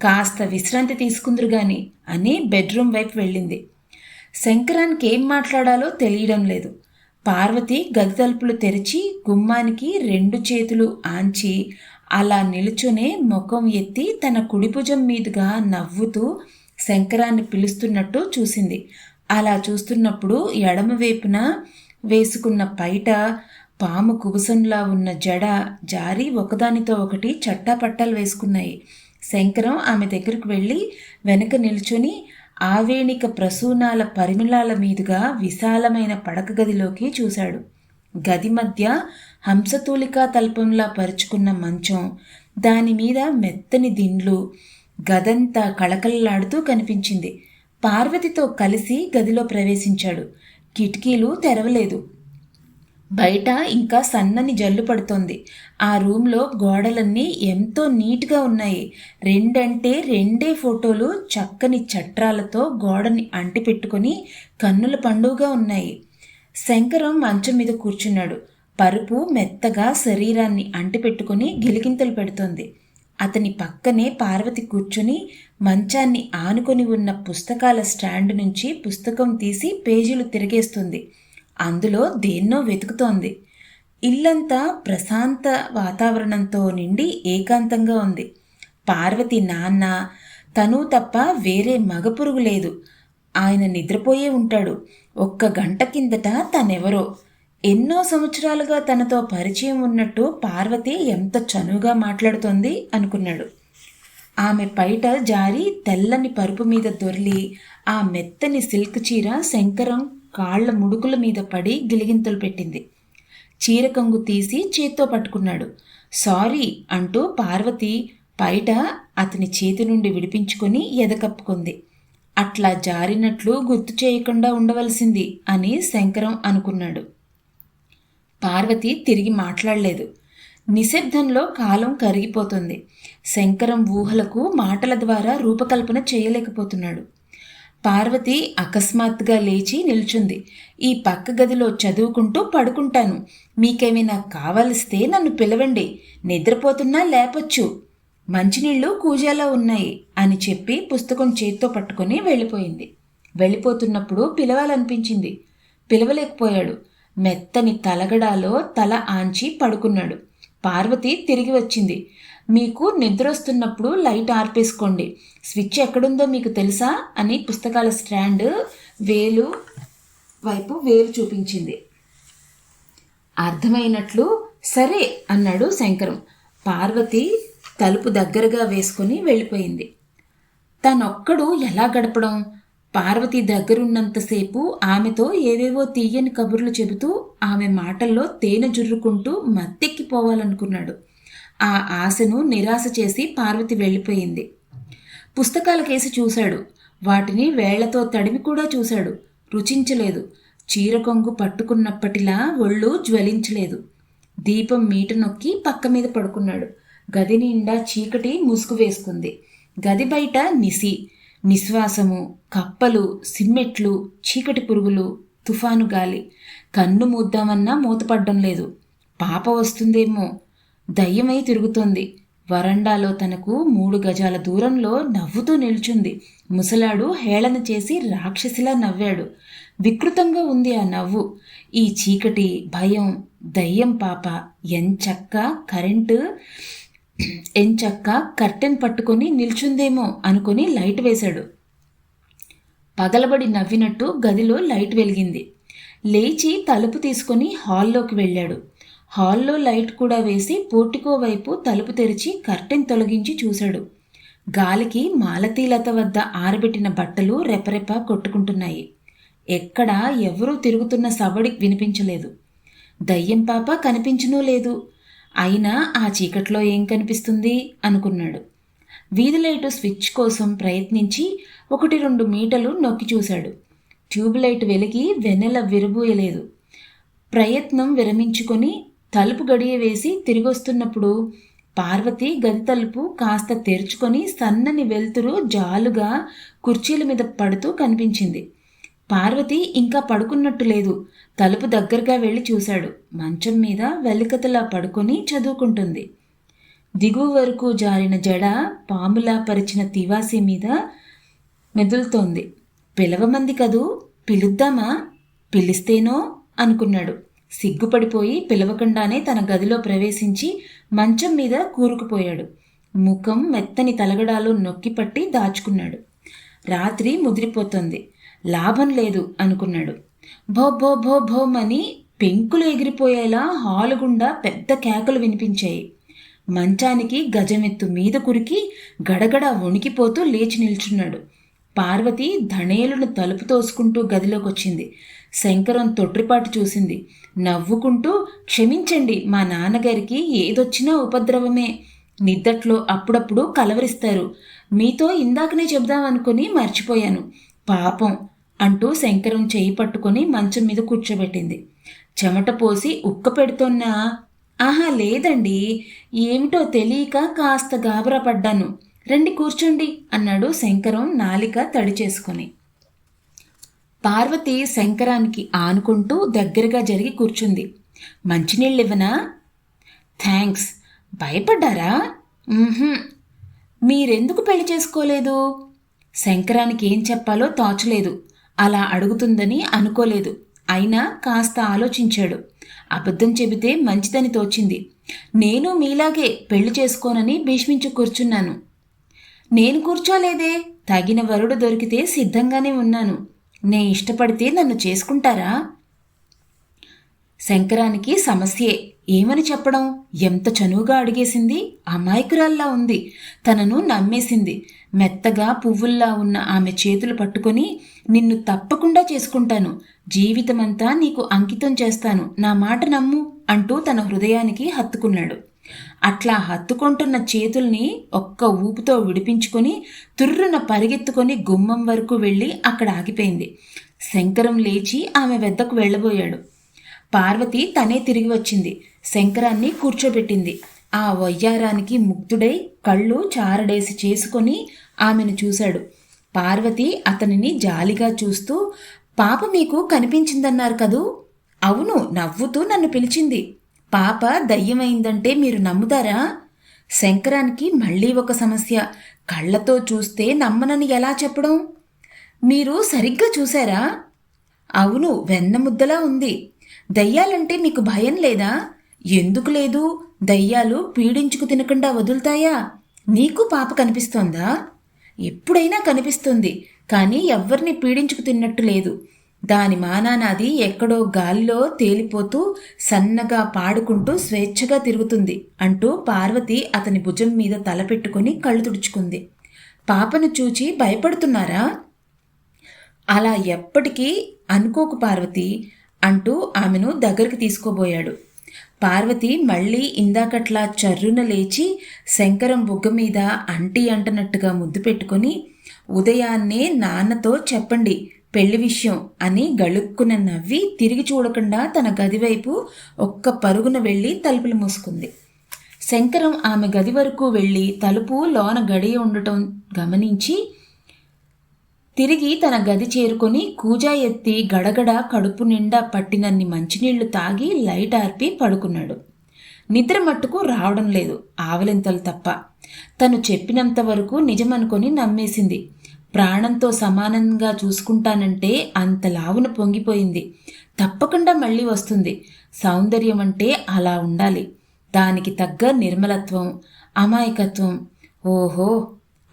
కాస్త విశ్రాంతి తీసుకుందరు గాని అని బెడ్రూమ్ వైపు వెళ్ళింది. శంకరానికి ఏం మాట్లాడాలో తెలియడం లేదు. పార్వతి గది తలుపులు తెరిచి గుమ్మానికి 2 చేతులు ఆంచి అలా నిలుచునే ముఖం ఎత్తి తన కుడిభుజం మీదుగా నవ్వుతూ శంకరాన్ని పిలుస్తున్నట్టు చూసింది. అలా చూస్తున్నప్పుడు ఎడమవైపున వేసుకున్న పైట పాము కుబుసంలా ఉన్న జడ జారి ఒకదానితో ఒకటి చట్టాపట్టాలు వేసుకున్నాయి. శంకరం ఆమె దగ్గరకు వెళ్ళి వెనక నిల్చుని ఆవేణిక ప్రసూనాల పరిమళాల మీదుగా విశాలమైన పడక గదిలోకి చూశాడు. గది మధ్య హంసతూలికా తల్పంలా పరుచుకున్న మంచం, దానిమీద మెత్తని దిండ్లు, గదంతా కళకళలాడుతూ కనిపించింది. పార్వతితో కలిసి గదిలో ప్రవేశించాడు. కిటికీలు తెరవలేదు. బయట ఇంకా సన్నని జల్లు పడుతోంది. ఆ రూమ్లో గోడలన్నీ ఎంతో నీట్గా ఉన్నాయి. 2 అంటే 2 ఫోటోలు చక్కని చట్రాలతో గోడని అంటిపెట్టుకొని కన్నుల పండుగగా ఉన్నాయి. శంకరం మంచం మీద కూర్చున్నాడు. పరుపు మెత్తగా శరీరాన్ని అంటిపెట్టుకుని గిలిగింతలు పెడుతోంది. అతని పక్కనే పార్వతి కూర్చుని మంచాన్ని ఆనుకొని ఉన్న పుస్తకాల స్టాండ్ నుంచి పుస్తకం తీసి పేజీలు తిరిగేస్తుంది. అందులో దేన్నో వెతుకుతోంది. ఇల్లంతా ప్రశాంత వాతావరణంతో నిండి ఏకాంతంగా ఉంది. పార్వతి నాన్న, తను తప్ప వేరే మగపురుగు లేదు. ఆయన నిద్రపోయే ఉంటాడు. 1 గంట కిందట తనెవరో, ఎన్నో సంవత్సరాలుగా తనతో పరిచయం ఉన్నట్టు పార్వతి ఎంత చనువుగా మాట్లాడుతోంది అనుకున్నాడు. ఆమె పైట జారి తెల్లని పరుపు మీద దొర్లి ఆ మెత్తని సిల్క్ చీర శంకరం కాళ్ల ముడుకుల మీద పడి గిలిగింతలు పెట్టింది. చీర కొంగు తీసి చేత్తో పట్టుకున్నాడు. సారీ అంటూ పార్వతి పైట అతని చేతి నుండి విడిపించుకొని ఎదకప్పుకుంది. అట్లా జారినట్లు గుర్తు చేయకుండా ఉండవలసింది అని శంకరం అనుకున్నాడు. పార్వతి తిరిగి మాట్లాడలేదు. నిశ్శబ్దంలో కాలం కరిగిపోతుంది. శంకరం ఊహలకు మాటల ద్వారా రూపకల్పన చేయలేకపోతున్నాడు. పార్వతి అకస్మాత్తుగా లేచి నిల్చుంది. ఈ పక్క గదిలో చదువుకుంటూ పడుకుంటాను. మీకేమైనా కావలిస్తే నన్ను పిలవండి. నిద్రపోతున్నా లేపొచ్చు. మంచినీళ్లు కూజాలా ఉన్నాయి అని చెప్పి పుస్తకం చేత్తో పట్టుకొని వెళ్ళిపోయింది. వెళ్ళిపోతున్నప్పుడు పిలవాలనిపించింది. పిలవలేకపోయాడు. మెత్తని తలగడాలో తల ఆంచి పడుకున్నాడు. పార్వతి తిరిగి వచ్చింది. మీకు నిద్రొస్తున్నప్పుడు లైట్ ఆర్పేసుకోండి. స్విచ్ ఎక్కడుందో మీకు తెలుసా అని పుస్తకాల స్టాండ్ వైపు వేలు చూపించింది. అర్థమైనట్లు సరే అన్నాడు శంకరం. పార్వతి తలుపు దగ్గరగా వేసుకుని వెళ్ళిపోయింది. తనొక్కడు ఎలా గడపడం? పార్వతి దగ్గరున్నంతసేపు ఆమెతో ఏవేవో తీయని కబుర్లు చెబుతూ ఆమె మాటల్లో తేనె జుర్రుకుంటూ మత్తెక్కిపోవాలనుకున్నాడు. ఆ ఆశను నిరాశ చేసి పార్వతి వెళ్ళిపోయింది. పుస్తకాల కేసి చూశాడు. వాటిని వేళ్లతో తడిమి కూడా చూశాడు. రుచించలేదు. చీర కొంగు పట్టుకున్నప్పటిలా ఒళ్ళు జ్వలించలేదు. దీపం మీట నొక్కి పక్క మీద పడుకున్నాడు. గది నిండా చీకటి ముసుగు వేసుకుంది. గది బయట నిశ్వాసము, కప్పలు, సిమ్మెట్లు, చీకటి పురుగులు, తుఫాను గాలి. కన్ను మూద్దామన్నా మూతపడ్డం లేదు. పాప వస్తుందేమో. దయ్యమై తిరుగుతోంది. వరండాలో తనకు 3 గజాల దూరంలో నవ్వుతూ నిల్చుంది. ముసలాడు హేళన చేసి రాక్షసిలా నవ్వాడు. వికృతంగా ఉంది ఆ నవ్వు. ఈ చీకటి, భయం, దయ్యం పాప ఎంచక్క కర్టెన్ పట్టుకొని నిల్చుందేమో అనుకుని లైట్ వేశాడు. పగలబడి నవ్వినట్టు గదిలో లైట్ వెలిగింది. లేచి తలుపు తీసుకుని హాల్లోకి వెళ్ళాడు. హాల్లో లైట్ కూడా వేసి పోర్టికో వైపు తలుపు తెరిచి కర్టెన్ తొలగించి చూశాడు. గాలికి మాలతీలత వద్ద ఆరబెట్టిన బట్టలు రెపరెప కొట్టుకుంటున్నాయి. ఎక్కడా ఎవరూ తిరుగుతున్న సవడి వినిపించలేదు. దయ్యం పాప కనిపించనూ లేదు. అయినా ఆ చీకట్లో ఏం కనిపిస్తుంది అనుకున్నాడు. వీధి లైటు స్విచ్ కోసం ప్రయత్నించి 1-2 మీటర్లు నొక్కి చూశాడు. ట్యూబ్ లైట్ వెలిగి వెన్నెల విరబూయలేదు. ప్రయత్నం విరమించుకొని తలుపు గడియ వేసి తిరిగొస్తున్నప్పుడు పార్వతి గది తలుపు కాస్త తెరుచుకొని సన్నని వెలుతురు జాలుగా కుర్చీల మీద పడుతూ కనిపించింది. పార్వతి ఇంకా పడుకున్నట్టు లేదు. తలుపు దగ్గరగా వెళ్ళి చూశాడు. మంచం మీద వెల్లికతలా పడుకొని చదువుకుంటుంది. దిగువ వరకు జారిన జడ పాములా పరిచిన తివాసి మీద మెదులుతోంది. పిలవమంది కదూ, పిలుద్దామా? పిలిస్తేనో అనుకున్నాడు. సిగ్గుపడిపోయి పిలవకుండానే తన గదిలో ప్రవేశించి మంచం మీద కూరుకుపోయాడు. ముఖం మెత్తని తలగడాలు నొక్కిపట్టి దాచుకున్నాడు. రాత్రి ముదిరిపోతుంది. లాభం లేదు అనుకున్నాడు. భో భో భో భోమని పెంకులు ఎగిరిపోయేలా హాలు గుండా పెద్ద కేకలు వినిపించాయి. మంచానికి గజమెత్తు మీద కురికి గడగడ వణికిపోతూ లేచి నిల్చున్నాడు. పార్వతి ధణేలును తలుపు తోసుకుంటూ గదిలోకొచ్చింది. శంకరం తొట్రిపాటు చూసింది. నవ్వుకుంటూ, క్షమించండి, మా నాన్నగారికి ఏదొచ్చినా ఉపద్రవమే. నిద్దట్లో అప్పుడప్పుడు కలవరిస్తారు. మీతో ఇందాకనే చెబుదామనుకుని మర్చిపోయాను. పాపం అంటూ శంకరం చేయి పట్టుకొని మంచం మీద కూర్చోబెట్టింది. చెమట పోసి ఉక్క పెడుతున్నా, ఆహా లేదండి, ఏమిటో తెలియక కాస్త గాబరా పడ్డాను. రండి కూర్చోండి అన్నాడు శంకరం నాలిక తడి చేసుకుని. పార్వతి శంకరానికి ఆనుకుంటూ దగ్గరగా జరిగి కూర్చుంది. మంచినీళ్ళివ్వనా? థ్యాంక్స్. భయపడ్డారా? మీరెందుకు పెళ్లి చేసుకోలేదు? శంకరానికి ఏం చెప్పాలో తోచలేదు. అలా అడుగుతుందని అనుకోలేదు. అయినా కాస్త ఆలోచించాడు. అబద్ధం చెబితే మంచిదని తోచింది. నేను మీలాగే పెళ్లి చేసుకోనని భీష్మించి కూర్చున్నాను. నేను కూర్చోలేదే. తగిన వరుడు దొరికితే సిద్ధంగానే ఉన్నాను. నే ఇష్టపడితే నన్ను చేసుకుంటారా? శంకరానికి సమస్యే. ఏమని చెప్పడం? ఎంత చనువుగా అడిగేసింది. అమాయకురాల్లా ఉంది. తనను నమ్మేసింది. మెత్తగా పువ్వుల్లా ఉన్న ఆమె చేతులు పట్టుకొని, నిన్ను తప్పకుండా చేసుకుంటాను, జీవితమంతా నీకు అంకితం చేస్తాను, నా మాట నమ్ము అంటూ తన హృదయానికి హత్తుకున్నాడు. అట్లా హత్తుకుంటున్న చేతుల్ని ఒక్క ఊపుతో విడిపించుకొని తుర్రున పరిగెత్తుకొని గుమ్మం వరకు వెళ్ళి అక్కడ ఆగిపోయింది. శంకరం లేచి ఆమె వద్దకు వెళ్ళబోయాడు. పార్వతి తనే తిరిగి వచ్చింది. శంకరాన్ని కూర్చోబెట్టింది. ఆ వయ్యారానికి ముగ్ధుడై కళ్ళు చారడేసి చేసుకొని ఆమెను చూశాడు. పార్వతి అతనిని జాలిగా చూస్తూ, పాప మీకు కనిపించిందన్నారు కదూ? అవును, నవ్వుతూ నన్ను పిలిచింది. పాప దయ్యమైందంటే మీరు నమ్ముతారా? శంకరానికి మళ్ళీ ఒక సమస్య. కళ్ళతో చూస్తే నమ్మనని ఎలా చెప్పడం? మీరు సరిగ్గా చూశారా? అవును, వెన్నముద్దలా ఉంది. దయ్యాలంటే మీకు భయం లేదా? ఎందుకు లేదు? దయ్యాలు పీడించుకు తినకుండా వదులుతాయా? నీకు పాప కనిపిస్తోందా? ఎప్పుడైనా కనిపిస్తుంది, కానీ ఎవ్వరిని పీడించుకు తిన్నట్టు లేదు. దాని మానానాది ఎక్కడో గాలిలో తేలిపోతూ సన్నగా పాడుకుంటూ స్వేచ్ఛగా తిరుగుతుంది అంటూ పార్వతి అతని భుజం మీద తలపెట్టుకుని కళ్ళు తుడుచుకుంది. పాపను చూచి భయపడుతున్నారా? అలా ఎప్పటికీ అనుకోకు పార్వతి అంటూ ఆమెను దగ్గరికి తీసుకోబోయాడు. పార్వతి మళ్ళీ ఇందాకట్లా చర్రున లేచి శంకరం బుగ్గ మీద అంటీ అంటనట్టుగా ముద్దు పెట్టుకొని, ఉదయాన్నే నాన్నతో చెప్పండి పెళ్లి విషయం అని గళుక్కున నవ్వి తిరిగి చూడకుండా తన గదివైపు ఒక్క పరుగున వెళ్ళి తలుపులు మూసుకుంది. శంకరం ఆమె గది వరకు వెళ్ళి తలుపు లోన గడియ ఉండటం గమనించి తిరిగి తన గది చేరుకొని కూజా ఎత్తి గడగడ కడుపు నిండా పట్టినన్ని మంచినీళ్లు తాగి లైట్ ఆర్పి పడుకున్నాడు. నిద్ర మట్టుకు రావడం లేదు, ఆవలింతలు తప్ప. తను చెప్పినంత వరకు నిజమనుకొని నమ్మేసింది. ప్రాణంతో సమానంగా చూసుకుంటానంటే అంత లావున పొంగిపోయింది. తప్పకుండా మళ్ళీ వస్తుంది. సౌందర్యం అంటే అలా ఉండాలి. దానికి తగ్గ నిర్మలత్వం, అమాయకత్వం. ఓహో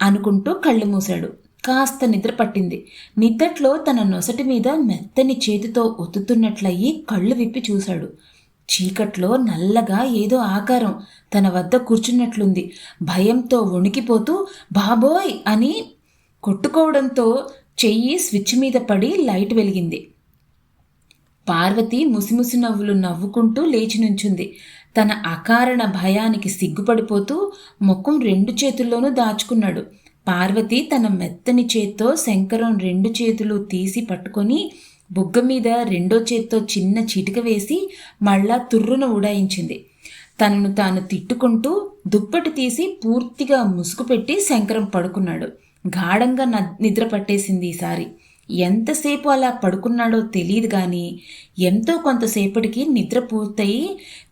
అనుకుంటూ కళ్ళు మూశాడు. కాస్త నిద్ర పట్టింది. నిద్దట్లో తన నొసటి మీద మెత్తని చేతితో ఒత్తుతున్నట్లయి కళ్ళు విప్పి చూశాడు. చీకట్లో నల్లగా ఏదో ఆకారం తన వద్ద కూర్చున్నట్లుంది. భయంతో వణికిపోతూ బాబోయ్ అని కొట్టుకోవడంతో చెయ్యి స్విచ్ మీద పడి లైట్ వెలిగింది. పార్వతి ముసిముసి నవ్వులు నవ్వుకుంటూ లేచి నుంచుంది. తన అకారణ భయానికి సిగ్గుపడిపోతూ ముఖం 2 చేతుల్లోనూ దాచుకున్నాడు. పార్వతి తన మెత్తని చేత్తో శంకరం 2 చేతులు తీసి పట్టుకొని బుగ్గ మీద 2వ చేత్తో చిన్న చిటిక వేసి మళ్ళా తుర్రున ఉడాయించింది. తనను తాను తిట్టుకుంటూ దుప్పటి తీసి పూర్తిగా ముసుగు పెట్టి శంకరం పడుకున్నాడు. గాఢంగా నిద్ర పట్టేసింది ఈసారి. ఎంతసేపు అలా పడుకున్నాడో తెలియదు గాని ఎంతో కొంతసేపటికి నిద్ర పూర్తయి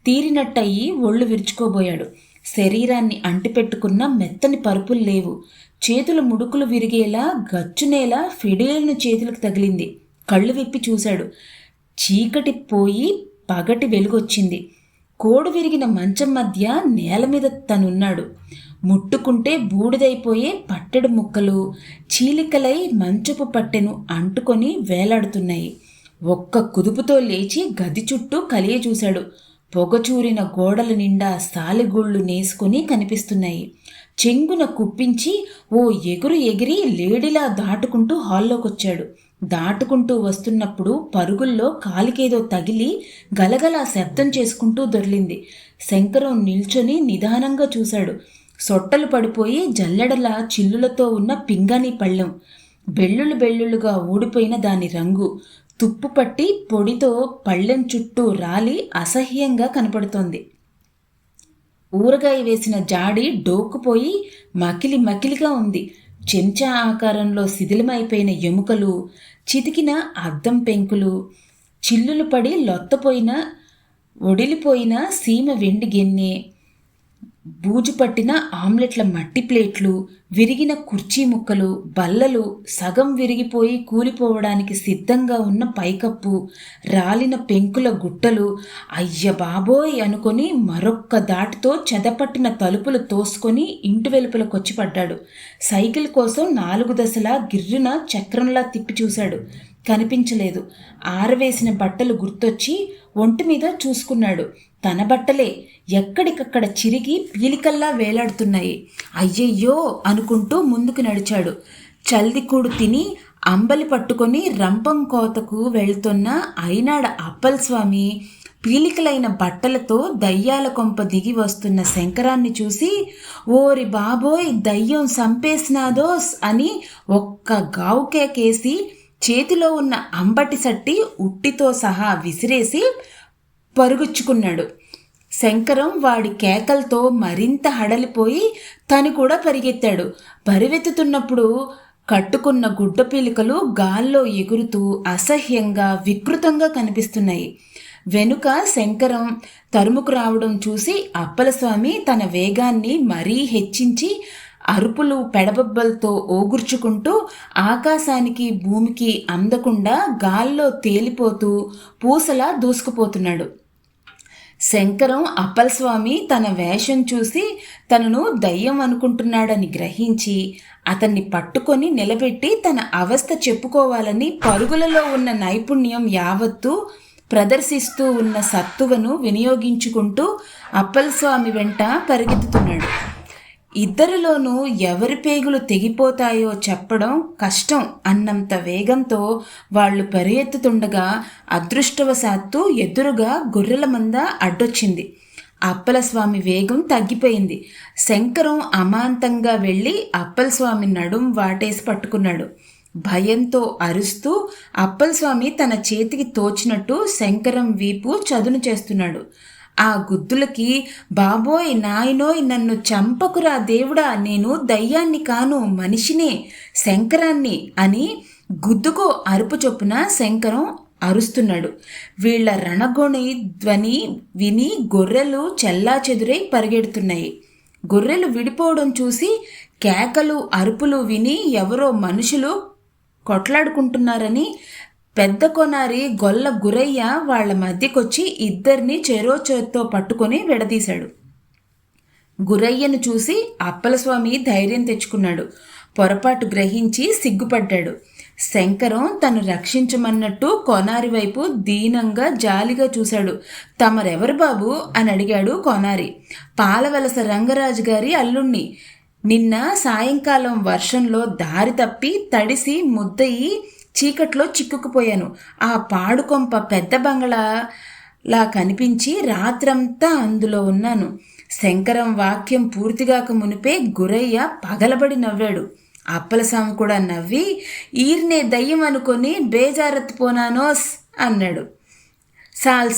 తీరినట్టయి ఒళ్ళు విరుచుకోబోయాడు. శరీరాన్ని అంటిపెట్టుకున్న మెత్తని పరుపులు లేవు. చేతుల ముడుకులు విరిగేలా గచ్చునేలా ఫిడేలను చేతులకు తగిలింది. కళ్ళు విప్పి చూశాడు. చీకటి పోయి పగటి వెలుగొచ్చింది. కోడు విరిగిన మంచం మధ్య నేల మీద తనున్నాడు. ముట్టుకుంటే బూడిదైపోయే పట్టెడు ముక్కలు చీలికలై మంచపు పట్టెను అంటుకొని వేలాడుతున్నాయి. ఒక్క కుదుపుతో లేచి గది చుట్టూ కలియ చూశాడు. పొగచూరిన గోడల నిండా సాలెగూళ్ళు నేసుకొని కనిపిస్తున్నాయి. చెంగున కుప్పించి ఓ ఎగురు ఎగిరి లేడిలా దాటుకుంటూ హాల్లోకొచ్చాడు. దాటుకుంటూ వస్తున్నప్పుడు పరుగుల్లో కాలికేదో తగిలి గలగలా శబ్దం చేసుకుంటూ దొర్లింది. శంకరం నిల్చొని నిదానంగా చూశాడు. సొట్టలు పడిపోయి జల్లెడలా చిల్లులతో ఉన్న పింగాణి పళ్ళెం, బెళ్ళులుగా ఊడిపోయిన దాని రంగు తుప్పు పట్టి పొడితో పళ్ళెం చుట్టూ రాలి అసహ్యంగా కనపడుతోంది. ఊరగాయ వేసిన జాడి డోక్కుపోయి మకిలిగా ఉంది. చెంచా ఆకారంలో శిథిలమైపోయిన ఎముకలు, చితికిన అద్దం పెంకులు, చిల్లులు పడి లొత్తపోయిన ఒడిలిపోయిన సీమ వెండి గిన్నె, బూజు పట్టిన ఆమ్లెట్ల మట్టి ప్లేట్లు, విరిగిన కుర్చీ ముక్కలు, బల్లలు, సగం విరిగిపోయి కూలిపోవడానికి సిద్ధంగా ఉన్న పైకప్పు, రాలిన పెంకుల గుట్టలు. అయ్య బాబోయ్ అనుకొని మరొక్క దాటితో చెదపట్టిన తలుపులు తోసుకొని ఇంటి వెలుపలకొచ్చి పడ్డాడు. సైకిల్ కోసం 4 దశలా గిర్రున చక్రంలా తిప్పి చూశాడు. కనిపించలేదు. ఆరవేసిన బట్టలు గుర్తొచ్చి ఒంటి మీద చూసుకున్నాడు. తన బట్టలే ఎక్కడికక్కడ చిరిగి పీలికల్లా వేలాడుతున్నాయి. అయ్యయ్యో అనుకుంటూ ముందుకు నడిచాడు. చల్దికూడు తిని అంబలి పట్టుకొని రంపం కోతకు వెళ్తున్న అయినాడ అప్పల్స్వామి పీలికలైన బట్టలతో దయ్యాల కొంప దిగి వస్తున్న శంకరాన్ని చూసి ఓరి బాబోయ్ దయ్యం సంపేసినాదోస్ అని ఒక్క గావుకేకేసి చేతిలో ఉన్న అంబటి సట్టి ఉట్టితో సహా విసిరేసి పరుగుచ్చుకున్నాడు. శంకరం వాడి కేకలతో మరింత హడలిపోయి తను కూడా పరిగెత్తాడు. పరిగెత్తుతున్నప్పుడు కట్టుకున్న గుడ్డ పీలికలు గాల్లో ఎగురుతూ అసహ్యంగా వికృతంగా కనిపిస్తున్నాయి. వెనుక శంకరం తరుముకు రావడం చూసి అప్పలస్వామి తన వేగాన్ని మరీ హెచ్చించి అరుపులు పెడబొబ్బలతో ఓగుర్చుకుంటూ ఆకాశానికి భూమికి అందకుండా గాల్లో తేలిపోతూ పూసలా దూసుకుపోతున్నాడు. శంకరం అప్పలస్వామి తన వేషం చూసి తనను దయ్యం అనుకుంటున్నాడని గ్రహించి అతన్ని పట్టుకొని నిలబెట్టి తన అవస్థ చెప్పుకోవాలని పరుగులలో ఉన్న నైపుణ్యం యావత్తూ ప్రదర్శిస్తూ ఉన్న సత్తువను వినియోగించుకుంటూ అప్పలస్వామి వెంట పరిగెత్తుతున్నాడు. ఇద్దరిలోనూ ఎవరి పేగులు తెగిపోతాయో చెప్పడం కష్టం అన్నంత వేగంతో వాళ్ళు పరిగెత్తుతుండగా అదృష్టవశాత్తు ఎదురుగా గొర్రెల మంద అడ్డొచ్చింది. అప్పలస్వామి వేగం తగ్గిపోయింది. శంకరం అమాంతంగా వెళ్ళి అప్పలస్వామి నడుం వాటేసి పట్టుకున్నాడు. భయంతో అరుస్తూ అప్పలస్వామి తన చేతికి తోచినట్టు శంకరం వీపు చదును చేస్తున్నాడు. ఆ గుద్దులకి బాబోయ్ నాయనోయ్ నన్ను చంపకురా దేవుడా, నేను దయ్యాన్ని కాను మనిషినే, శంకరాన్ని అని గుద్దుకో అరుపు చొప్పున శంకరం అరుస్తున్నాడు. వీళ్ల రణగొణి ధ్వని విని గొర్రెలు చెల్లాచెదురై పరిగెడుతున్నాయి. గొర్రెలు విడిపోవడం చూసి కేకలు అరుపులు విని ఎవరో మనుషులు కొట్లాడుకుంటున్నారని పెద్ద కొనారి గొల్ల గురయ్య వాళ్ల మధ్యకొచ్చి ఇద్దరిని చెరో చేత్తో పట్టుకొని విడదీశాడు. గురయ్యను చూసి అప్పలస్వామి ధైర్యం తెచ్చుకున్నాడు. పొరపాటు గ్రహించి సిగ్గుపడ్డాడు. శంకరం తను రక్షించమన్నట్టు కొనారి వైపు దీనంగా జాలిగా చూశాడు. తమరెవరు బాబు అని అడిగాడు కొనారి. పాలవలస రంగరాజు గారి అల్లుణ్ణి. నిన్న సాయంకాలం వర్షంలో దారి తప్పి తడిసి ముద్దయి చీకట్లో చిక్కుకుపోయాను. ఆ పాడుకొంప పెద్ద బంగళాలా కనిపించి రాత్రంతా అందులో ఉన్నాను. శంకరం వాక్యం పూర్తిగాక మునిపే గురయ్య పగలబడి నవ్వాడు. అప్పలస్వామి కూడా నవ్వి ఈర్నే దయ్యం అనుకొని బేజారెత్తిపోనానోస్ అన్నాడు.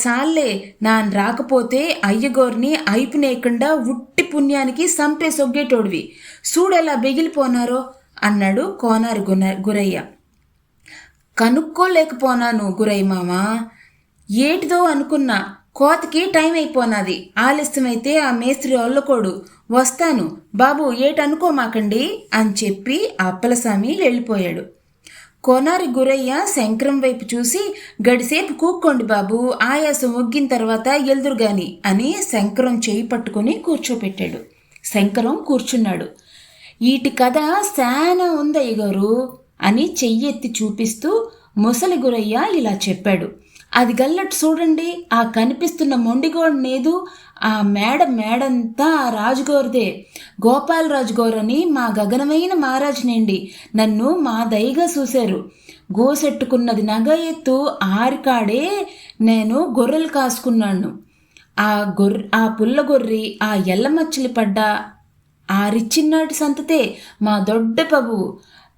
సాల్లే నాన్ రాకపోతే అయ్యగోర్ని అయిపునేయకుండా ఉట్టి పుణ్యానికి సంపే సొగ్గేటోడివి, చూడెలా బెగిలిపోనారో అన్నాడు కోనారి గురయ్య. కనుక్కోలేకపోనాను గురయ్య మామా, ఏటిదో అనుకున్నా, కోతకి టైం అయిపోనాది, ఆలస్యమైతే ఆ మేస్త్రి ఒళ్ళకోడు, వస్తాను బాబు ఏటనుకోమాకండి అని చెప్పి అప్పలస్వామి వెళ్ళిపోయాడు. కోనారి గురయ్య శంకరం వైపు చూసి గడిసేపు కూక్కోండి బాబు, ఆయాసం ఒగ్గిన తర్వాత ఎల్దురుగాని అని శంకరం చేయి పట్టుకుని కూర్చోపెట్టాడు. శంకరం కూర్చున్నాడు. ఈటి కథ శానా ఉందయ్య గారు అని చెయ్యెత్తి చూపిస్తూ ముసలి గురయ్య ఇలా చెప్పాడు. అది గల్లట్టు చూడండి, ఆ కనిపిస్తున్న మొండిగోడనేదు ఆ మేడంతా ఆ రాజుగోరదే, గోపాలరాజు గోరని మా గగనమైన మహారాజునేండి. నన్ను మా దయగా చూశారు. గోసెట్టుకున్నది నగ ఎత్తు ఆరికాడే నేను గొర్రెలు కాసుకున్నాను. ఆ పుల్ల గొర్రి ఆ ఎల్లమచ్చలి పడ్డా ఆ రిచ్చిన్నాటి సంతతే మా దొడ్డ పబు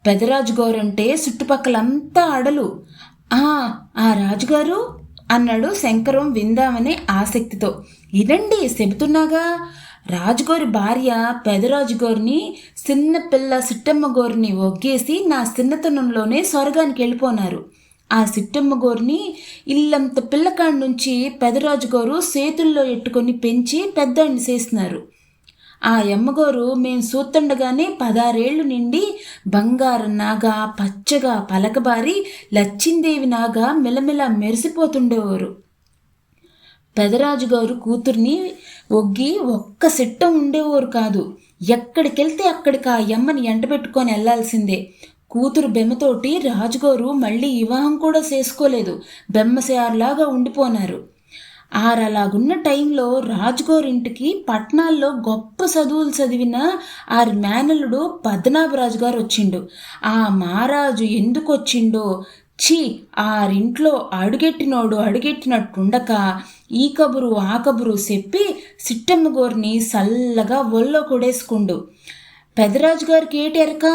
పెదరాజు గోరంటే చుట్టుపక్కలంతా అడలు. ఆ రాజుగారు అన్నాడు శంకరం విందామనే ఆసక్తితో. ఇదండి చెబుతున్నాగా, రాజుగోరి భార్య పెదరాజుగోరిని చిన్నపిల్ల సిట్టమ్మ గోరిని ఒగ్గేసి నా చిన్నతనంలోనే స్వర్గానికి వెళ్ళిపోనారు. ఆ సిట్టమ్మ గోరిని ఇల్లంత పిల్లకాడి నుంచి పెదరాజుగోరు చేతుల్లో ఎట్టుకొని పెంచి పెద్దాన్ని చేసినారు. ఆ అమ్మగోరు మేం చూస్తుండగానే 16 ఏళ్ళు నిండి బంగారం నాగా పచ్చగా పలకబారి లచ్చిందేవి నాగా మెలమెల మెరిసిపోతుండేవారు. పెదరాజుగారు కూతుర్ని ఒగ్గి ఒక్క సిట్టం ఉండేవారు కాదు. ఎక్కడికెళ్తే అక్కడికి ఆ యమ్మని ఎంటబెట్టుకొని వెళ్లాల్సిందే. కూతురు బెమ్మతోటి రాజుగారు మళ్ళీ వివాహం కూడా చేసుకోలేదు, బెమ్మసేర్లాగా ఉండిపోనారు. అలాగున్న టైంలో రాజుగారింటికి పట్నాల్లో గొప్ప చదువులు చదివిన ఆరి మేనల్లుడు పద్మనాభరాజు గారు వచ్చిండు. ఆ మహారాజు ఎందుకు వచ్చిండో, ఆరింట్లో అడుగెట్టినట్టుండక ఈ కబురు ఆ కబురు చెప్పి సిట్టమ్మ గోరిని సల్లగా ఒళ్ళో కొడేసుకుండు. పెదరాజు గారికి ఏటెరక,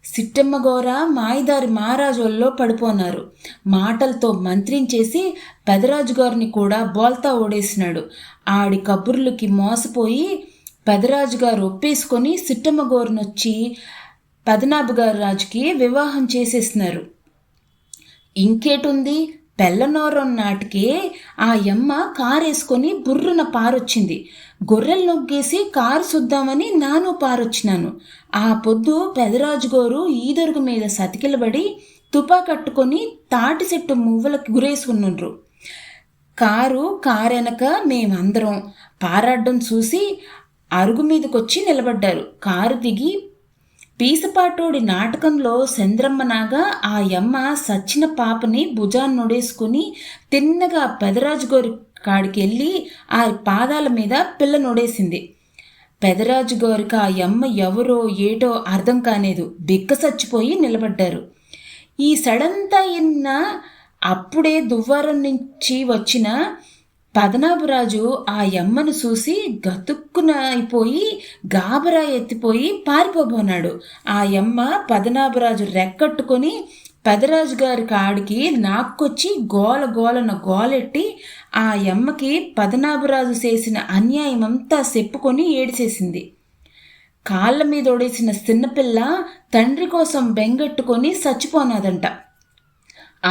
సిట్టమ్మ గోర మాయదారి మహారాజుల్లో పడిపోనారు. మాటలతో మంత్రించేసి పెదరాజు గారిని కూడా బోల్తా ఓడేసినాడు. ఆడి కబుర్లకి మోసపోయి పెదరాజు గారు ఒప్పేసుకొని సిట్టమ్మ గోరునొచ్చి పద్మనాభగారు రాజుకి వివాహం చేసేసినారు. ఇంకేటుంది, పెళ్ళనోరం నాటికే ఆ యమ్మ కారేసుకొని బుర్రున పారొచ్చింది. గొర్రెలు నొగ్గేసి కారు చూద్దామని నాను పారొచ్చినాను. ఆ పొద్దు పెదరాజుగోరు ఈదరుగు మీద సతికిలబడి తుపాకట్టుకొని తాటి చెట్టు మువ్వలకి గురేసుకున్నుండ్రు. కారెనక మేమందరం పారాడ్డం చూసి అరుగు మీదకొచ్చి నిలబడ్డారు. కారు దిగి పీసపాటోడి నాటకంలో చంద్రమ్మనాగా ఆ యమ్మ సచ్చిన పాపని భుజాన్నొడేసుకుని తిన్నగా పెదరాజుగోరి కాడికి వెళ్ళి ఆ పాదాల మీద పిల్ల నొడేసింది. పెదరాజు గారికి ఆ యమ్మ ఎవరో ఏటో అర్థం కాలేదు. బిక్క సచ్చిపోయి నిలబడ్డారు. ఈ సడంతా ఇన్న అప్పుడే దువ్వారం నుంచి వచ్చిన పద్మనాభరాజు ఆ యమ్మను చూసి గతుక్కున అయిపోయి గాబరా ఎత్తిపోయి పారిపోబోనాడు. ఆ యమ్మ పద్మనాభరాజు రెక్కట్టుకొని పెదరాజు గారి కాడికి నాక్కొచ్చి గోల గోలన గోలెట్టి ఆ యమ్మకి పద్మనాభరాజు చేసిన అన్యాయం అంతా చెప్పుకొని ఏడిసేసింది. కాళ్ళ మీద ఒడేసిన చిన్నపిల్ల తండ్రి కోసం బెంగెట్టుకొని చచ్చిపోనాదంట.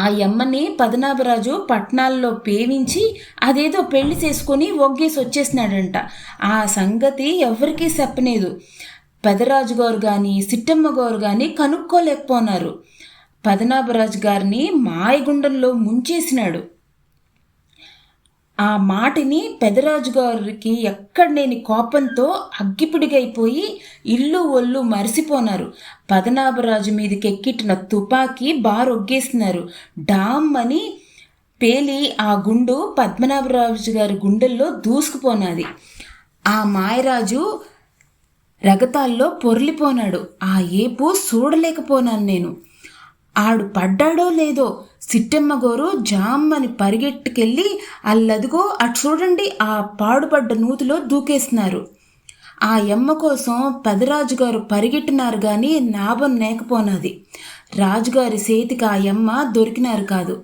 ఆ యమ్మని పద్మనాభరాజు పట్నాల్లో పేవించి అదేదో పెళ్లి చేసుకొని ఒగ్గేసి వచ్చేసినాడంట. ఆ సంగతి ఎవరికీ చెప్పలేదు. పెదరాజు గారు కానీ సిట్టమ్మ గారు కానీ కనుక్కోలేకపోనారు. పద్మనాభరాజు గారిని మాయగుండంలో ముంచేసినాడు. ఆ మాటిని పెదరాజు గారికి ఎక్కడలేని కోపంతో అగ్గిపిడిగైపోయి ఇల్లు ఒళ్ళు మరిసిపోనారు. పద్మనాభరాజు మీదకి ఎక్కిట్టిన తుపాకీ బారొగ్గేస్తున్నారు. డామ్ అని పేలి ఆ గుండు పద్మనాభరాజు గారి గుండెల్లో దూసుకుపోనాది. ఆ మాయరాజు రగతాల్లో పొర్లిపోనాడు. ఆ ఏపు చూడలేకపోనాను నేను. ఆడు పడ్డాడో లేదో సిట్టమ్మ గోరు జామ్మని పరిగెట్టుకెళ్ళి అల్లదిగో అటు చూడండి ఆ పాడుపడ్డ నూతిలో దూకేస్తున్నారు. ఆ యమ్మ కోసం పెదరాజు గారు పరిగెట్టినారు కానీ నాభం లేకపోనాది. రాజుగారి చేతికి ఆ యమ్మ దొరికినారు కాదు.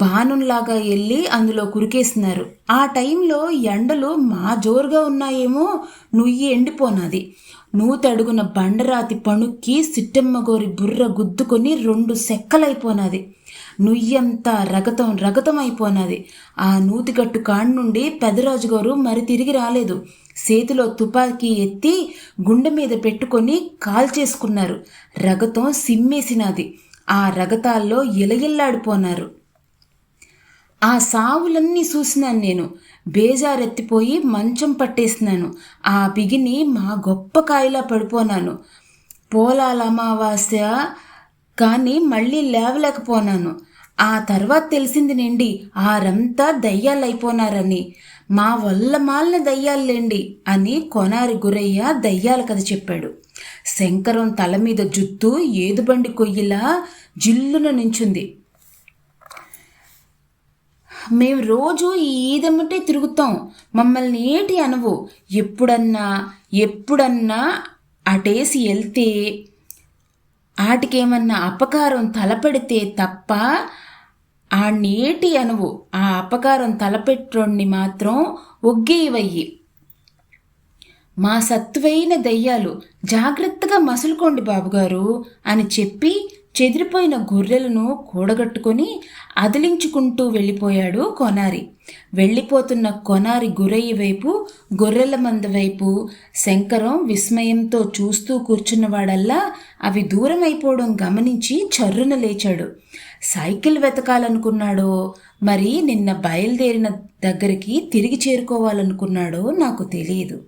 బాణంలాగా వెళ్ళి అందులో కురికేస్తున్నారు. ఆ టైంలో ఎండలు మా జోరుగా ఉన్నాయేమో నుయ్యి ఎండిపోనాది. నూతడుగున బండరాతి పణుక్కి సిట్టమ్మ గోరి బుర్ర గుద్దుకొని 2 సెక్కలైపోనాది. నుయ్యంతా రగతం రగతం అయిపోనాది. ఆ నూతిగట్టు కాడి నుండి పెదరాజు గారు మరి తిరిగి రాలేదు. చేతిలో తుపాకీ ఎత్తి గుండె మీద పెట్టుకొని కాల్చేసుకున్నారు. రగతం సిమ్మేసినది. ఆ రగతాల్లో ఇలగిల్లాడిపోనారు. ఆ సావులన్నీ చూసినాను నేను. బేజారెత్తిపోయి మంచం పట్టేసినాను. ఆ బిగిని మా గొప్ప కాయలా పడిపోనాను. పోలాల అమావాస్య కానీ మళ్ళీ లేవలేకపోనాను. ఆ తర్వాత తెలిసింది నిండి ఆరంతా దయ్యాలైపోనారని. మా వల్ల మాలిన దయ్యాలేండి అని కొనారి గురయ్య దయ్యాల కథ చెప్పాడు. శంకరం తల మీద జుత్తు ఏదుబండి కొయ్యిలా జిల్లున నించుంది. మేము రోజు ఈ ఈదమ్మటే తిరుగుతాం, మమ్మల్ని ఏటి అనవు. ఎప్పుడన్నా అటేసి వెళ్తే ఆటికేమన్నా అపకారం తలపెడితే తప్ప ఆడినేటి అనవు. ఆ అపకారం తలపెట్టోడిని మాత్రం ఒగ్గేయవయ్యి. మా సత్తువైన దయ్యాలు, జాగ్రత్తగా మసులుకోండి బాబుగారు అని చెప్పి చెదిరిపోయిన గొర్రెలను కూడగట్టుకొని అదిలించుకుంటూ వెళ్ళిపోయాడు కొనారి. వెళ్ళిపోతున్న కొనారి గురయ్య వైపు, గొర్రెల మంద వైపు శంకరం విస్మయంతో చూస్తూ కూర్చున్నవాడల్లా అవి దూరం అయిపోవడం గమనించి చర్రున లేచాడు. సైకిల్ వెతకాలనుకున్నాడో మరి నిన్న బయలుదేరిన దగ్గరికి తిరిగి చేరుకోవాలనుకున్నాడో నాకు తెలియదు.